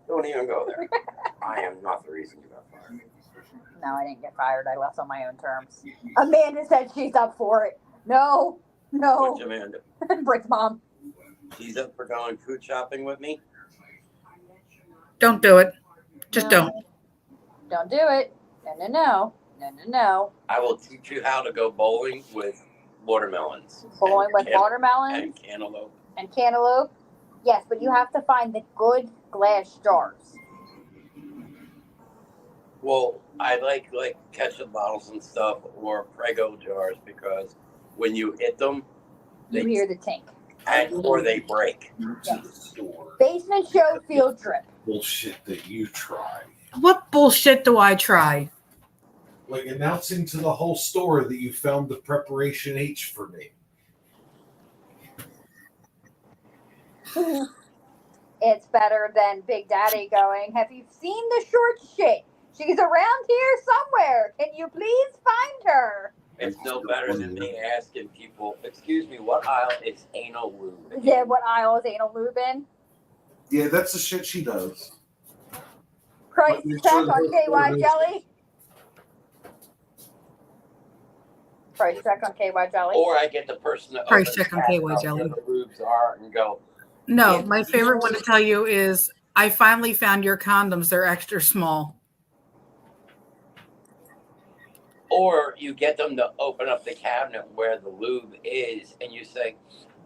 Don't even go there. I am not the reason you got fired. No, I didn't get fired. I left on my own terms. Amanda said she's up for it. No. Which Amanda? Brick's mom. She's up for going food shopping with me? Don't do it. Just don't. Don't do it. No. I will teach you how to go bowling with watermelons. Bowling with watermelons? And cantaloupe. And cantaloupe? Yes, but you have to find the good glass jars. Well, I like ketchup bottles and stuff or Prego jars because when you hit them, You hear the tink. Or they break. Yes. Basement show field trip. Bullshit that you try. What bullshit do I try? Like announcing to the whole store that you found the preparation H for me. It's better than Big Daddy going, have you seen the short shit? She's around here somewhere. Can you please find her? It's no better than me asking people, excuse me, what aisle is anal lube in? Yeah, what aisle is anal lube in? Yeah, that's the shit she does. Price check on KY jelly. Price check on KY jelly. Or I get the person to Price open check on the KY pack up jelly. where the lubes are and go, No, my favorite one to tell you is I finally found your condoms. They're extra small. Or you get them to open up the cabinet where the lube is, and you say,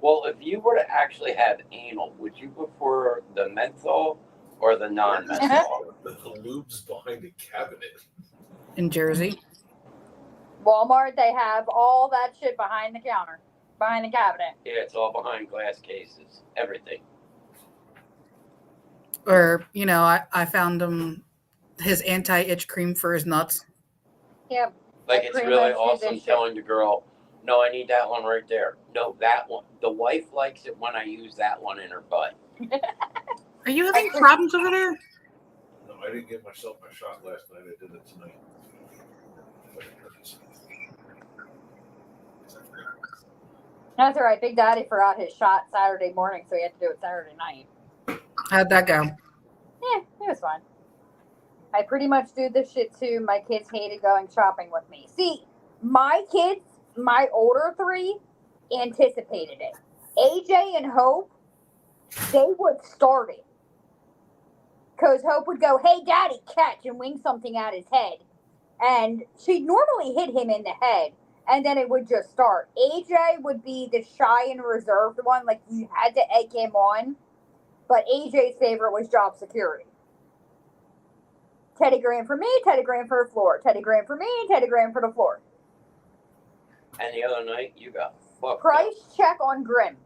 well, if you were to actually have anal, would you prefer the menthol or the non-menthol? The lube's behind a cabinet. In Jersey. Walmart, they have all that shit behind the counter, behind the cabinet. Yeah, it's all behind glass cases. Everything. Or, you know, I found him his anti-itch cream for his nuts. Yep. Like, I it's pretty really much do awesome this shit. telling the girl, no, I need that one right there. No, that one. The wife likes it when I use that one in her butt. Are you having problems over there? No, I didn't get myself my shot last night. I did it tonight. That's all right. Big Daddy forgot his shot Saturday morning, so he had to do it Saturday night. How'd that go? Yeah, it was fun. I pretty much do this shit too. My kids hated going shopping with me. See, my kids, my older three, anticipated it. AJ and Hope, they would start it. Because Hope would go, hey, Daddy, catch, and wing something at his head. And she'd normally hit him in the head, and then it would just start. AJ would be the shy and reserved one, like you had to egg him on. But AJ's favorite was job security. Teddy Graham for me, Teddy Graham for the floor. Teddy Graham for me, Teddy Graham for the floor. And the other night, you got fucked Price up. check on Grimm.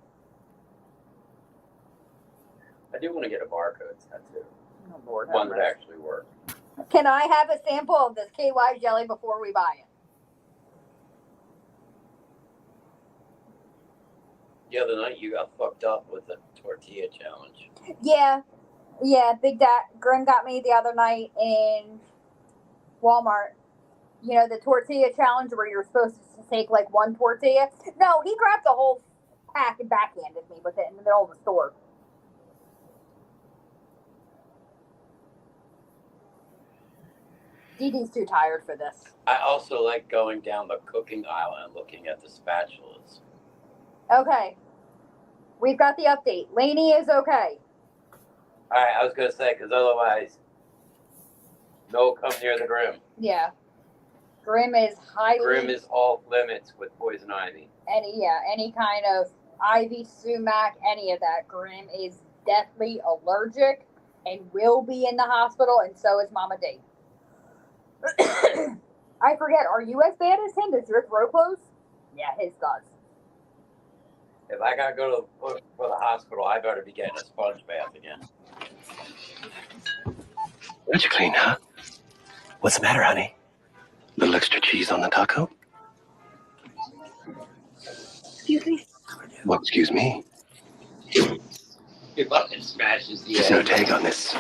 I do want to get a barcode tattoo. Oh, Lord, One that actually worked. Can I have a sample of this KY jelly before we buy it? The other night, you got fucked up with the tortilla challenge. Yeah. Big Dad Grimm got me the other night in Walmart. You know, the tortilla challenge where you're supposed to take like one tortilla. No, he grabbed the whole pack and backhanded me with it in the middle of the store. Dee Dee's too tired for this. I also like going down the cooking aisle and looking at the spatulas. Okay. We've got the update. Lainey is okay. All right, I was going to say, because otherwise, no come near the Grimm. Yeah. Grimm is highly... Grimm is off limits with poison ivy. Any kind of ivy, sumac, any of that. Grimm is deathly allergic and will be in the hospital, and so is Mama D. I forget, are you as bad as him? Does your throat close? Yeah, his does. If I got to go for the hospital, I better be getting a sponge bath again. Aren't you clean, huh? What's the matter, honey? Little extra cheese on the taco? Excuse me? Well, excuse me. He fucking smashes the There's no tag on this.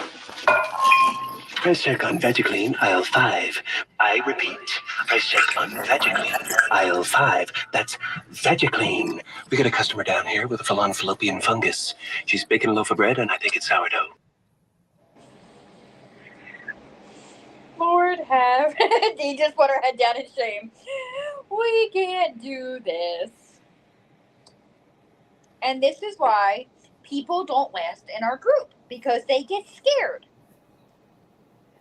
Price check on VegiClean, aisle 5. I repeat, price check on VegiClean, aisle 5. That's VegiClean. We got a customer down here with a full-on fallopian fungus. She's baking a loaf of bread, and I think it's sourdough. Lord have... Dee just put her head down in shame. We can't do this. And this is why people don't last in our group. Because they get scared.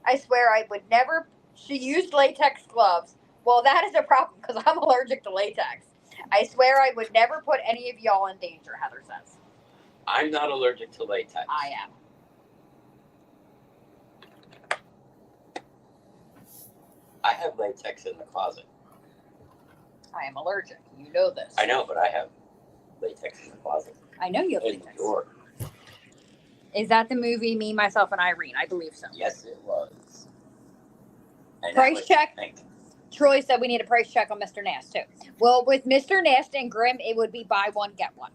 I swear I would never... She used latex gloves. Well, that is a problem because I'm allergic to latex. I swear I would never put any of y'all in danger, Heather says. I'm not allergic to latex. I am. I have latex in the closet. I am allergic. You know this. I know, but I have latex in the closet. I know you have In latex. New York. Is that the movie Me, Myself, and Irene? I believe so. Yes, it was. And that Price was check. pink. Troy said we need a price check on Mr. Nast, too. Well, with Mr. Nast and Grimm, it would be buy one, get one.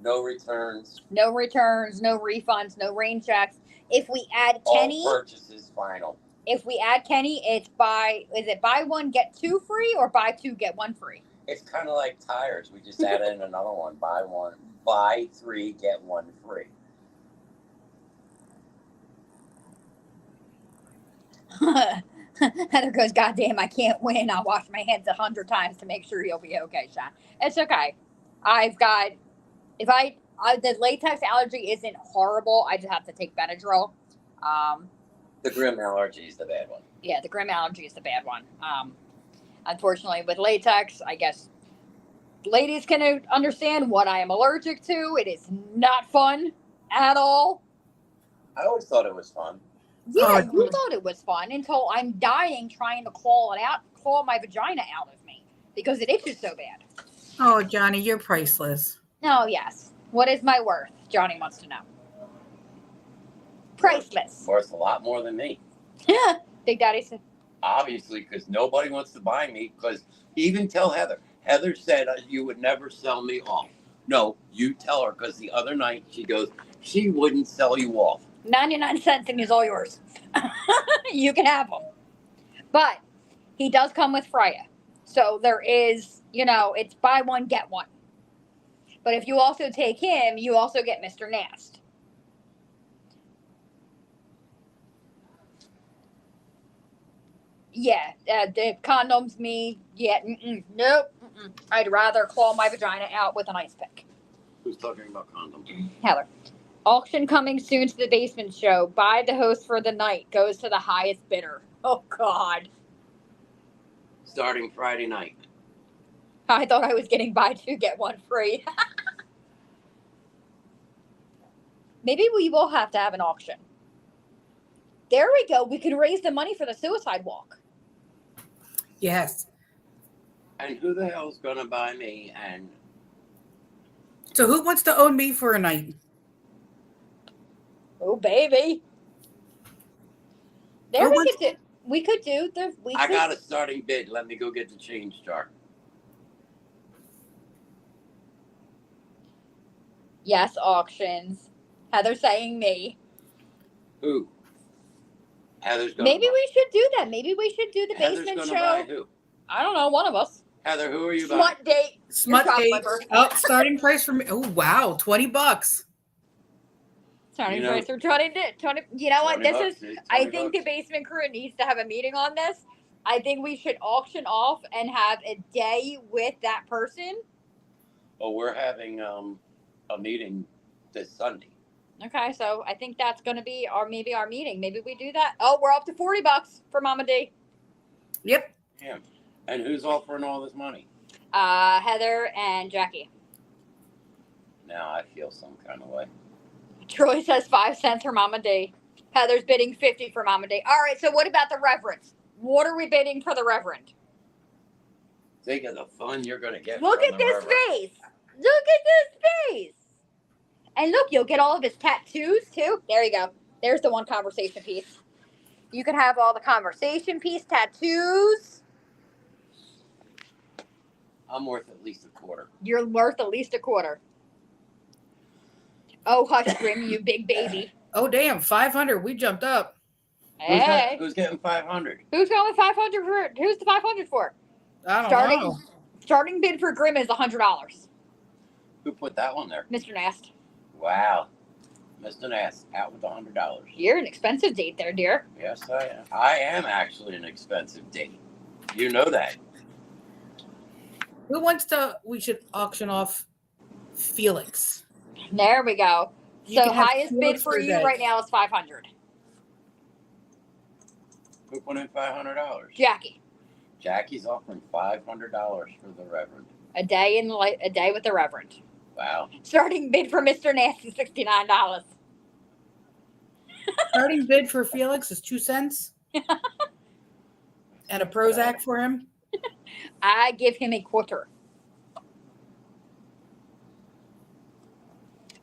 No returns. No returns, no refunds, no rain checks. If we add Kenny, All purchases final. it's buy one, get two free, or buy two, get one free? It's kind of like tires. We just added in another one. Buy 3, get 1 free. Heather goes, God damn, I can't win. I'll wash my hands 100 times to make sure you'll be okay, Sean. It's okay. The latex allergy isn't horrible. I just have to take Benadryl. The Grimm allergy is the bad one. Yeah, the Grimm allergy is the bad one. Unfortunately, with latex, I guess ladies can understand what I am allergic to. It is not fun at all. I always thought it was fun. Yeah, you thought it was fun until I'm dying trying to claw my vagina out of me because it itches so bad. Oh, Johnny, you're priceless. Oh, yes. What is my worth? Johnny wants to know. Priceless. Worth a lot more than me. Yeah, Big Daddy said. Obviously, because nobody wants to buy me. Because even tell Heather. Heather said you would never sell me off. No, you tell her, because the other night she goes, she wouldn't sell you off. 99 cents and he's all yours. You can have them. But he does come with Freya. So there is, it's buy one, get one. But if you also take him, you also get Mr. Nast. Yeah, the condoms, me, yeah, nope. I'd rather claw my vagina out with an ice pick. Who's talking about condoms? Heather. Auction coming soon to the basement show. Buy the host for the night. Goes to the highest bidder. Oh, God. Starting Friday night. I thought I was getting buy two, get one free. Maybe we will have to have an auction. There we go. We can raise the money for the suicide walk. Yes. And who the hell's going to buy me? And so who wants to own me for a night? Oh, baby. There we could do. I got a starting bid. Let me go get the change jar. Yes, auctions. Heather saying me. Who? Heather's going Maybe we should do that. Maybe we should do the Heather's basement gonna show. Buy who? I don't know. One of us. Heather, who are you Smut buying? date. Smut date. Oh, starting price for me. Oh, wow. $20. Starting price for 20. You know what? This is. I think the bucks. basement crew needs to have a meeting on this. I think we should auction off and have a day with that person. Oh, we're having a meeting this Sunday. Okay, so I think that's going to be our meeting. Maybe we do that. Oh, we're up to $40 for Mama D. Yep. Yeah. And who's offering all this money? Heather and Jackie. Now I feel some kind of way. Troy says 5 cents for Mama D. Heather's bidding 50 for Mama D. All right, so what about the Reverend? What are we bidding for the Reverend? Think of the fun you're going to get. Look at this face. Look at this face. And look, you'll get all of his tattoos too. There you go. There's the one conversation piece. You can have all the conversation piece tattoos. I'm worth at least a quarter. You're worth at least a quarter. Oh, hush, Grimm, you big baby. Oh, damn. 500. We jumped up. Hey. Who's getting 500? Who's going with 500 for? Who's the 500 for? I don't know. Starting bid for Grimm is $100. Who put that one there? Mr. Nast. Wow. Mr. Nast, out with $100. You're an expensive date there, dear. Yes, I am. I am actually an expensive date. You know that. Who wants to? We should auction off Felix. There we go. You So can have highest bid Felix for for you that. right now is 500. Who put in $500? Jackie. Jackie's offering $500 for the Reverend. A day with the Reverend. Wow. Starting bid for Mr. Nasty, $69. Starting bid for Felix is 2 cents. And a Prozac for him. I give him a quarter.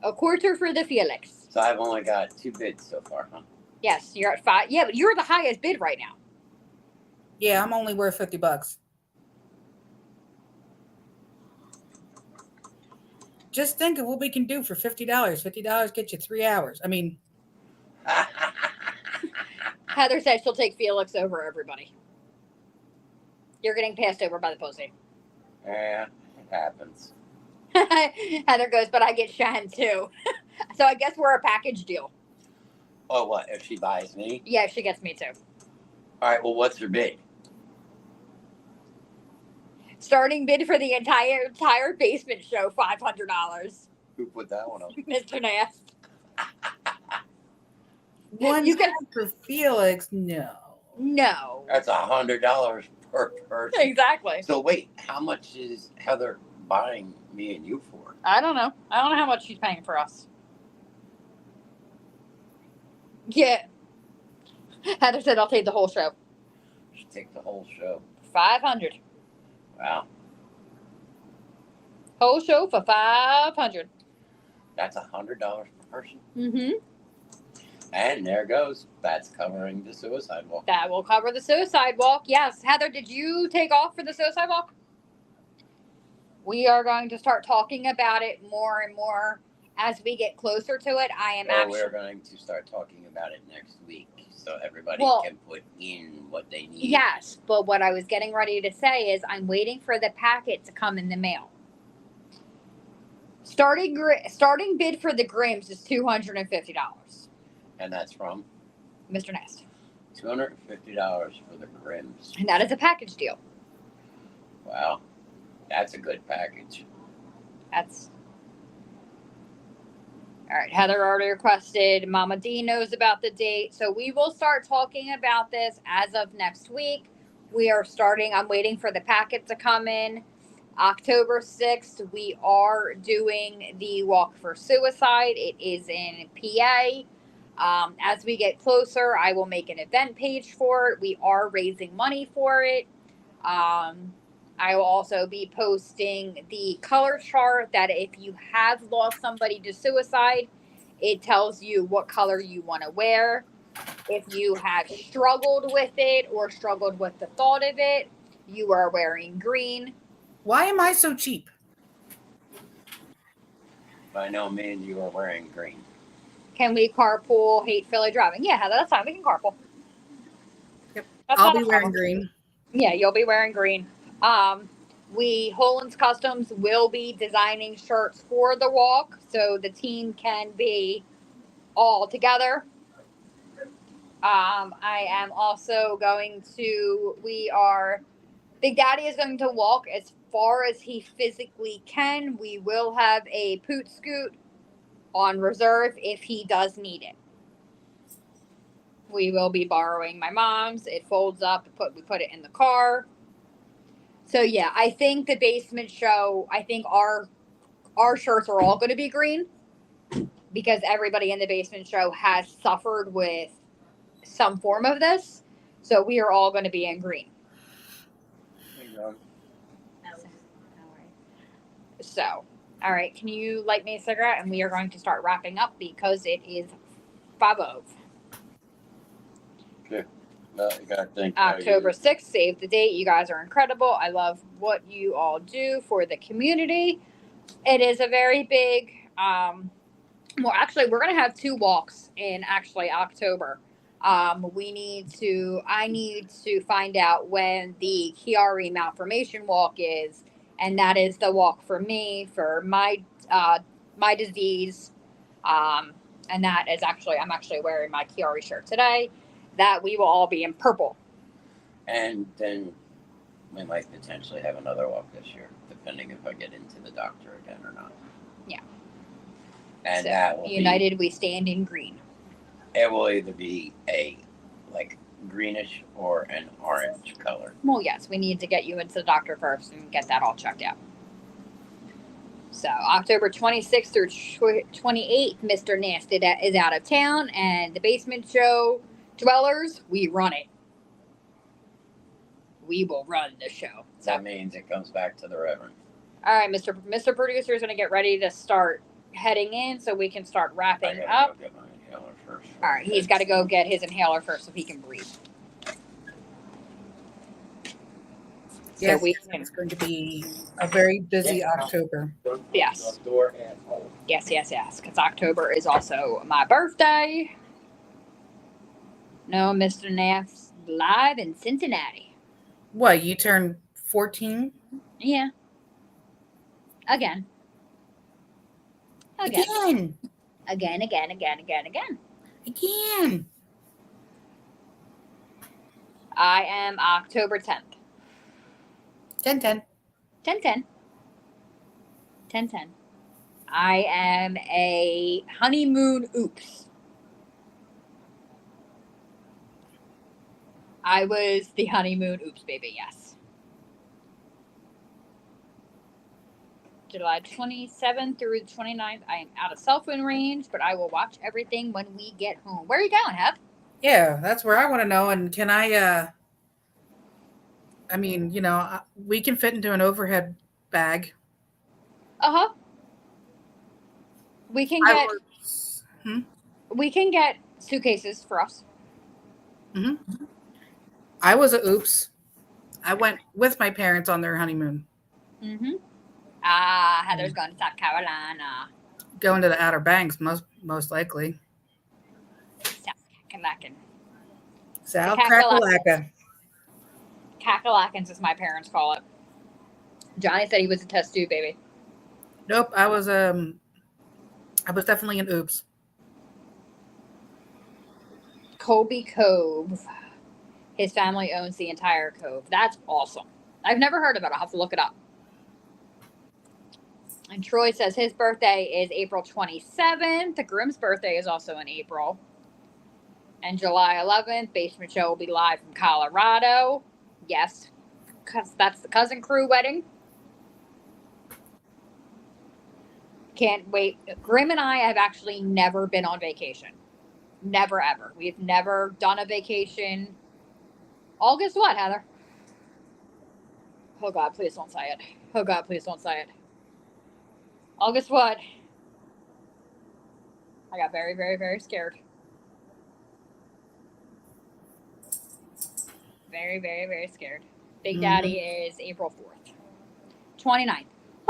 A quarter for the Felix. So I've only got 2 bids so far, huh? Yes, you're at 5. Yeah, but you're the highest bid right now. Yeah, I'm only worth $50. Just think of what we can do for $50. $50 gets you 3 hours. I mean, Heather said she'll take Felix over everybody. You're getting passed over by the pussy. Yeah, it happens. Heather goes, but I get Shan too. So I guess we're a package deal. Oh, what? If she buys me? Yeah, she gets me too. All right, well, what's her bid? Starting bid for the entire basement show, $500. Who put that one up? Mr. Nast. One You can- for Felix. No. No. That's $100 per person. Exactly. So wait, how much is Heather buying me and you for? I don't know. I don't know how much she's paying for us. Yeah. Heather said I'll take the whole show. She take the whole show. 500. Wow, Whole show for 500. that's $100 per person. Mm-hmm. And there goes. That's covering the suicide walk. That will cover the suicide walk. Yes. Heather, did you take off for the suicide walk? We are going to start talking about it more and more as we get closer to it. I am Well, actually. we're going to start talking about it next week, so everybody Well, can put in what they need. Yes, but what I was getting ready to say is I'm waiting for the packet to come in the mail. Starting bid for the Grimms is $250. And that's from Mr. Nast. $250 for the Grimms. And that is a package deal. Wow, that's a good package. That's all right. Heather already requested. Mama D knows about the date. So we will start talking about this as of next week. We are starting. I'm waiting for the packet to come in. October 6th, we are doing the Walk for Suicide. It is in PA. As we get closer, I will make an event page for it. We are raising money for it. I will also be posting the color chart that if you have lost somebody to suicide, it tells you what color you want to wear. If you have struggled with it or struggled with the thought of it, you are wearing green. Why am I so cheap? I know me and you are wearing green. Can we carpool hate Philly driving? Yeah, Heather, that's fine. We can carpool. Yep. That's I'll not be a wearing problem. green. Yeah, you'll be wearing green. Holland's Customs will be designing shirts for the walk, so the team can be all together. I am also going to. Big Daddy is going to walk as far as he physically can. We will have a poot scoot on reserve if he does need it. We will be borrowing my mom's. It folds up. We put it in the car. So yeah, I think the basement show. I think our shirts are all going to be green because everybody in the basement show has suffered with some form of this. So we are all going to be in green. So, all right. Can you light me a cigarette? And we are going to start wrapping up because it is 5:00. Okay. Well, you gotta think. October 6th, save the date. You guys are incredible. I love what you all do for the community. It is a very big, well, actually, we're going to have 2 walks in October. I need to find out when the Chiari malformation walk is, and that is the walk for me for my disease. And that is I'm actually wearing my Chiari shirt today. That we will all be in purple. And then we might potentially have another walk this year, depending if I get into the doctor again or not. Yeah. And So, that will United we stand in green. It will either be a greenish or an orange color. Well, yes, we need to get you into the doctor first and get that all checked out. So October 26th through 28th, Mr. Nasty is out of town, and the basement show dwellers, we run it. We will run the show. So That means it comes back to the Reverend. all right, Mr. Producer is going to get ready to start heading in so we can start wrapping up. Go get my inhaler first. All right, he's got to go get his inhaler first so he can breathe. Yes, So it's going to be a very busy October. Yes. Yes, because October is also my birthday. No, Mr. Naff's live in Cincinnati. What, you turned 14? Yeah. Again. Again. I am October 10th. 10-10. 10-10. I am a honeymoon oops. I was the honeymoon oops baby, yes. July 27th through the 29th, I am out of cell phone range, but I will watch everything when we get home. Where are you going, Heb? Yeah, that's where I want to know. And can I mean, we can fit into an overhead bag. Uh-huh. We can get suitcases for us. Mm-hmm. I was a oops. I went with my parents on their honeymoon. Mm-hmm. Heather's going to South Carolina. Going to the Outer Banks, most likely. South Kakalaka. South Kakalaka. Kakalakans, as my parents call it. Johnny said he was a test tube baby. Nope, I was definitely an oops. Colby Cove. His family owns the entire cove. That's awesome. I've never heard of it. I'll have to look it up. And Troy says his birthday is April 27th. The Grimm's birthday is also in April. And July 11th, Basement Show will be live from Colorado. Yes, because that's the cousin crew wedding. Can't wait. Grimm and I have actually never been on vacation. Never, ever. We've never done a vacation. August what, Heather? Oh, God, please don't say it. Oh, God, please don't say it. August what? I got very, very, very scared. Very, very, very scared. Big Daddy is April 4th. 29th.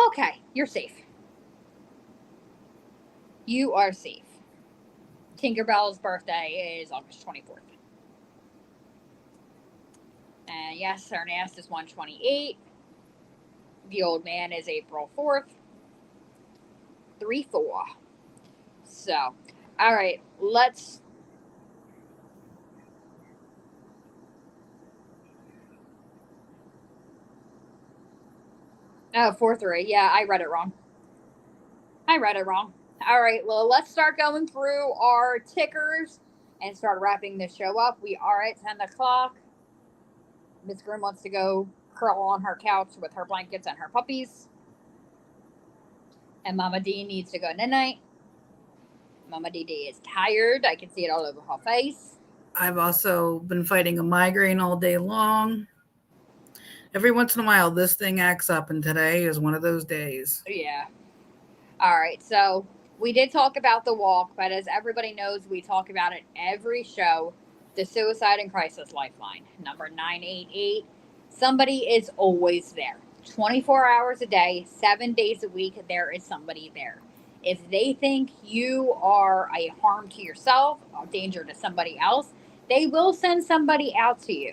Okay, you're safe. You are safe. Tinkerbell's birthday is August 24th. And yes, Ernest is 128. The old man is April 4th. 3-4. So, all right, let's. Oh, 4-3. Yeah, I read it wrong. All right, well, let's start going through our tickers and start wrapping this show up. We are at 10 o'clock. Miss Grimm wants to go curl on her couch with her blankets and her puppies. And Mama D needs to go night-night. Mama D is tired. I can see it all over her face. I've also been fighting a migraine all day long. Every once in a while, this thing acts up, and today is one of those days. Yeah. All right, so we did talk about the walk, but as everybody knows, we talk about it every show. The Suicide and Crisis Lifeline, number 988. Somebody is always there. 24 hours a day, 7 days a week, there is somebody there. If they think you are a harm to yourself or danger to somebody else, they will send somebody out to you.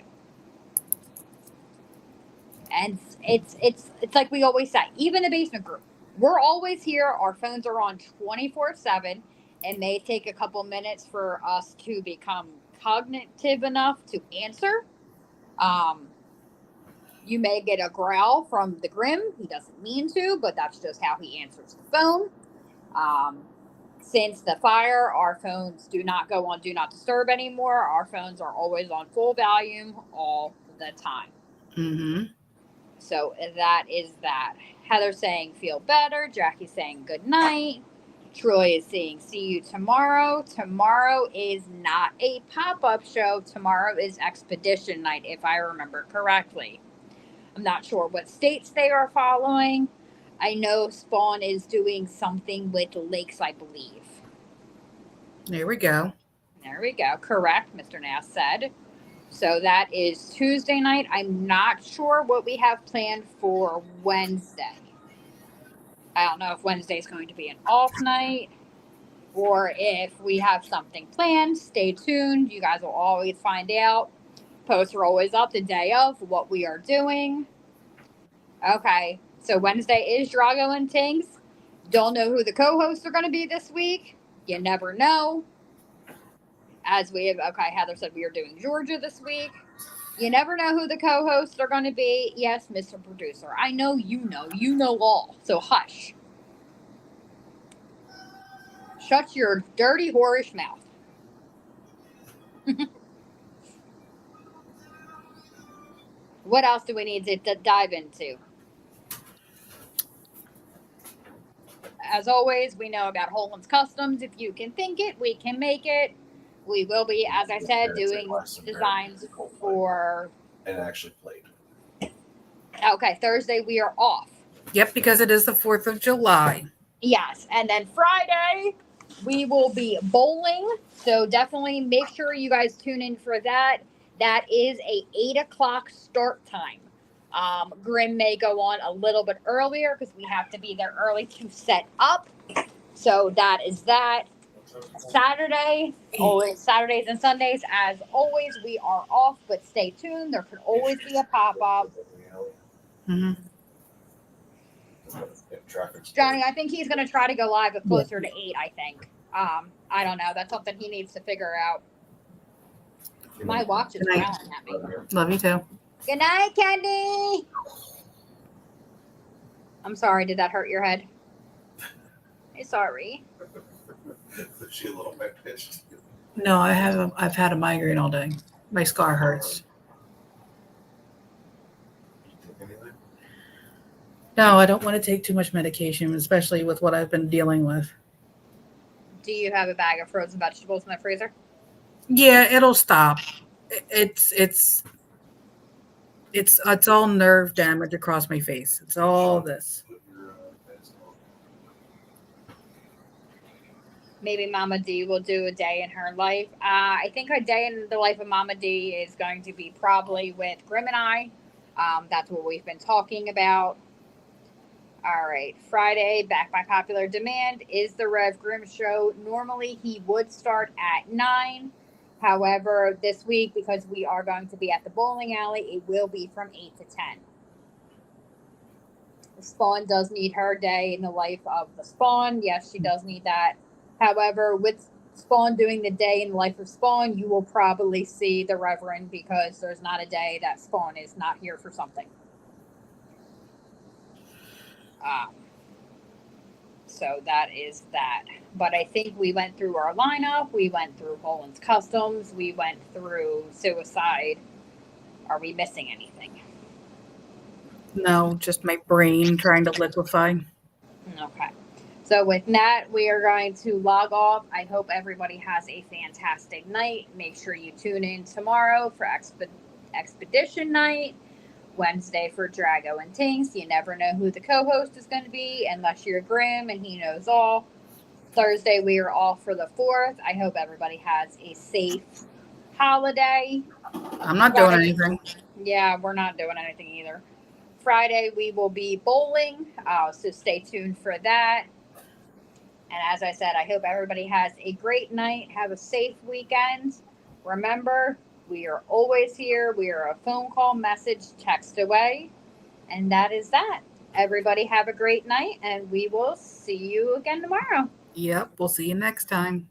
And it's like we always say, even the basement group, we're always here. Our phones are on 24/7. It may take a couple minutes for us to become cognitive enough to answer. You may get a growl from the Grimm. He doesn't mean to, but that's just how he answers the phone. Since the fire, our phones do not go on Do Not Disturb anymore. Our phones are always on full volume all the time. Mm-hmm. So that is that. Heather's saying feel better. Jackie's saying good night. Troy is saying see you tomorrow. Tomorrow is not a pop-up show. Tomorrow is expedition night, if I remember correctly. I'm not sure what states they are following. I know Spawn is doing something with lakes, I believe. There we go. There we go. Correct, Mr. Nass said. So that is Tuesday night. I'm not sure what we have planned for Wednesday. I don't know if Wednesday is going to be an off night or if we have something planned. Stay tuned. You guys will always find out. Posts are always up the day of what we are doing. Okay, so Wednesday is Drago and Tinks. Don't know who the co-hosts are going to be this week. You never know. As we have, okay, Heather said we are doing Georgia this week. You never know who the co-hosts are going to be. Yes, Mr. Producer. I know you know all. So hush. Shut your dirty, whorish mouth. What else do we need to dive into? As always, we know about Holland's Customs. If you can think it, we can make it. We will be, as I said, doing designs for. And actually played. Okay, Thursday we are off. Yep, because it is the 4th of July. Yes, and then Friday we will be bowling. So definitely make sure you guys tune in for that. That is a 8:00 start time. Grimm may go on a little bit earlier because we have to be there early to set up. So that is that. Saturday, always Saturdays and Sundays, as always, we are off, but stay tuned. There could always be a pop-up. Mm-hmm. Johnny, I think he's going to try to go live at closer to 8, I think. I don't know. That's something he needs to figure out. My watch is growling at me. Love you too. Good night, Candy. I'm sorry. Did that hurt your head? I'm sorry. Is she a little bit pissed? No, I've had a migraine all day. My scar hurts. No, I don't want to take too much medication, especially with what I've been dealing with. Do you have a bag of frozen vegetables in the freezer? Yeah, it'll stop. It's all nerve damage across my face. It's all this. Maybe Mama D will do a day in her life. I think a day in the life of Mama D is going to be probably with Grimm and I. That's what we've been talking about. All right, Friday, back by popular demand, is the Rev Grimm show. Normally, he would start at 9. However, this week, because we are going to be at the bowling alley, it will be from 8 to 10. Spawn does need her day in the life of the Spawn. Yes, she does need that. However, with Spawn doing the day in the life of Spawn, you will probably see the Reverend because there's not a day that Spawn is not here for something. So that is that. But I think we went through our lineup. We went through Holland's Customs. We went through Suicide. Are we missing anything? No, just my brain trying to liquefy. Okay. So with that, we are going to log off. I hope everybody has a fantastic night. Make sure you tune in tomorrow for Expedition Night. Wednesday for Drago and Tinks. You never know who the co-host is going to be unless you're Grimm and he knows all. Thursday, we are off for the 4th. I hope everybody has a safe holiday. I'm not doing anything. Yeah, we're not doing anything either. Friday, we will be bowling, so stay tuned for that. And as I said, I hope everybody has a great night. Have a safe weekend. Remember, we are always here. We are a phone call, message, text away. And that is that. Everybody have a great night, and we will see you again tomorrow. Yep, we'll see you next time.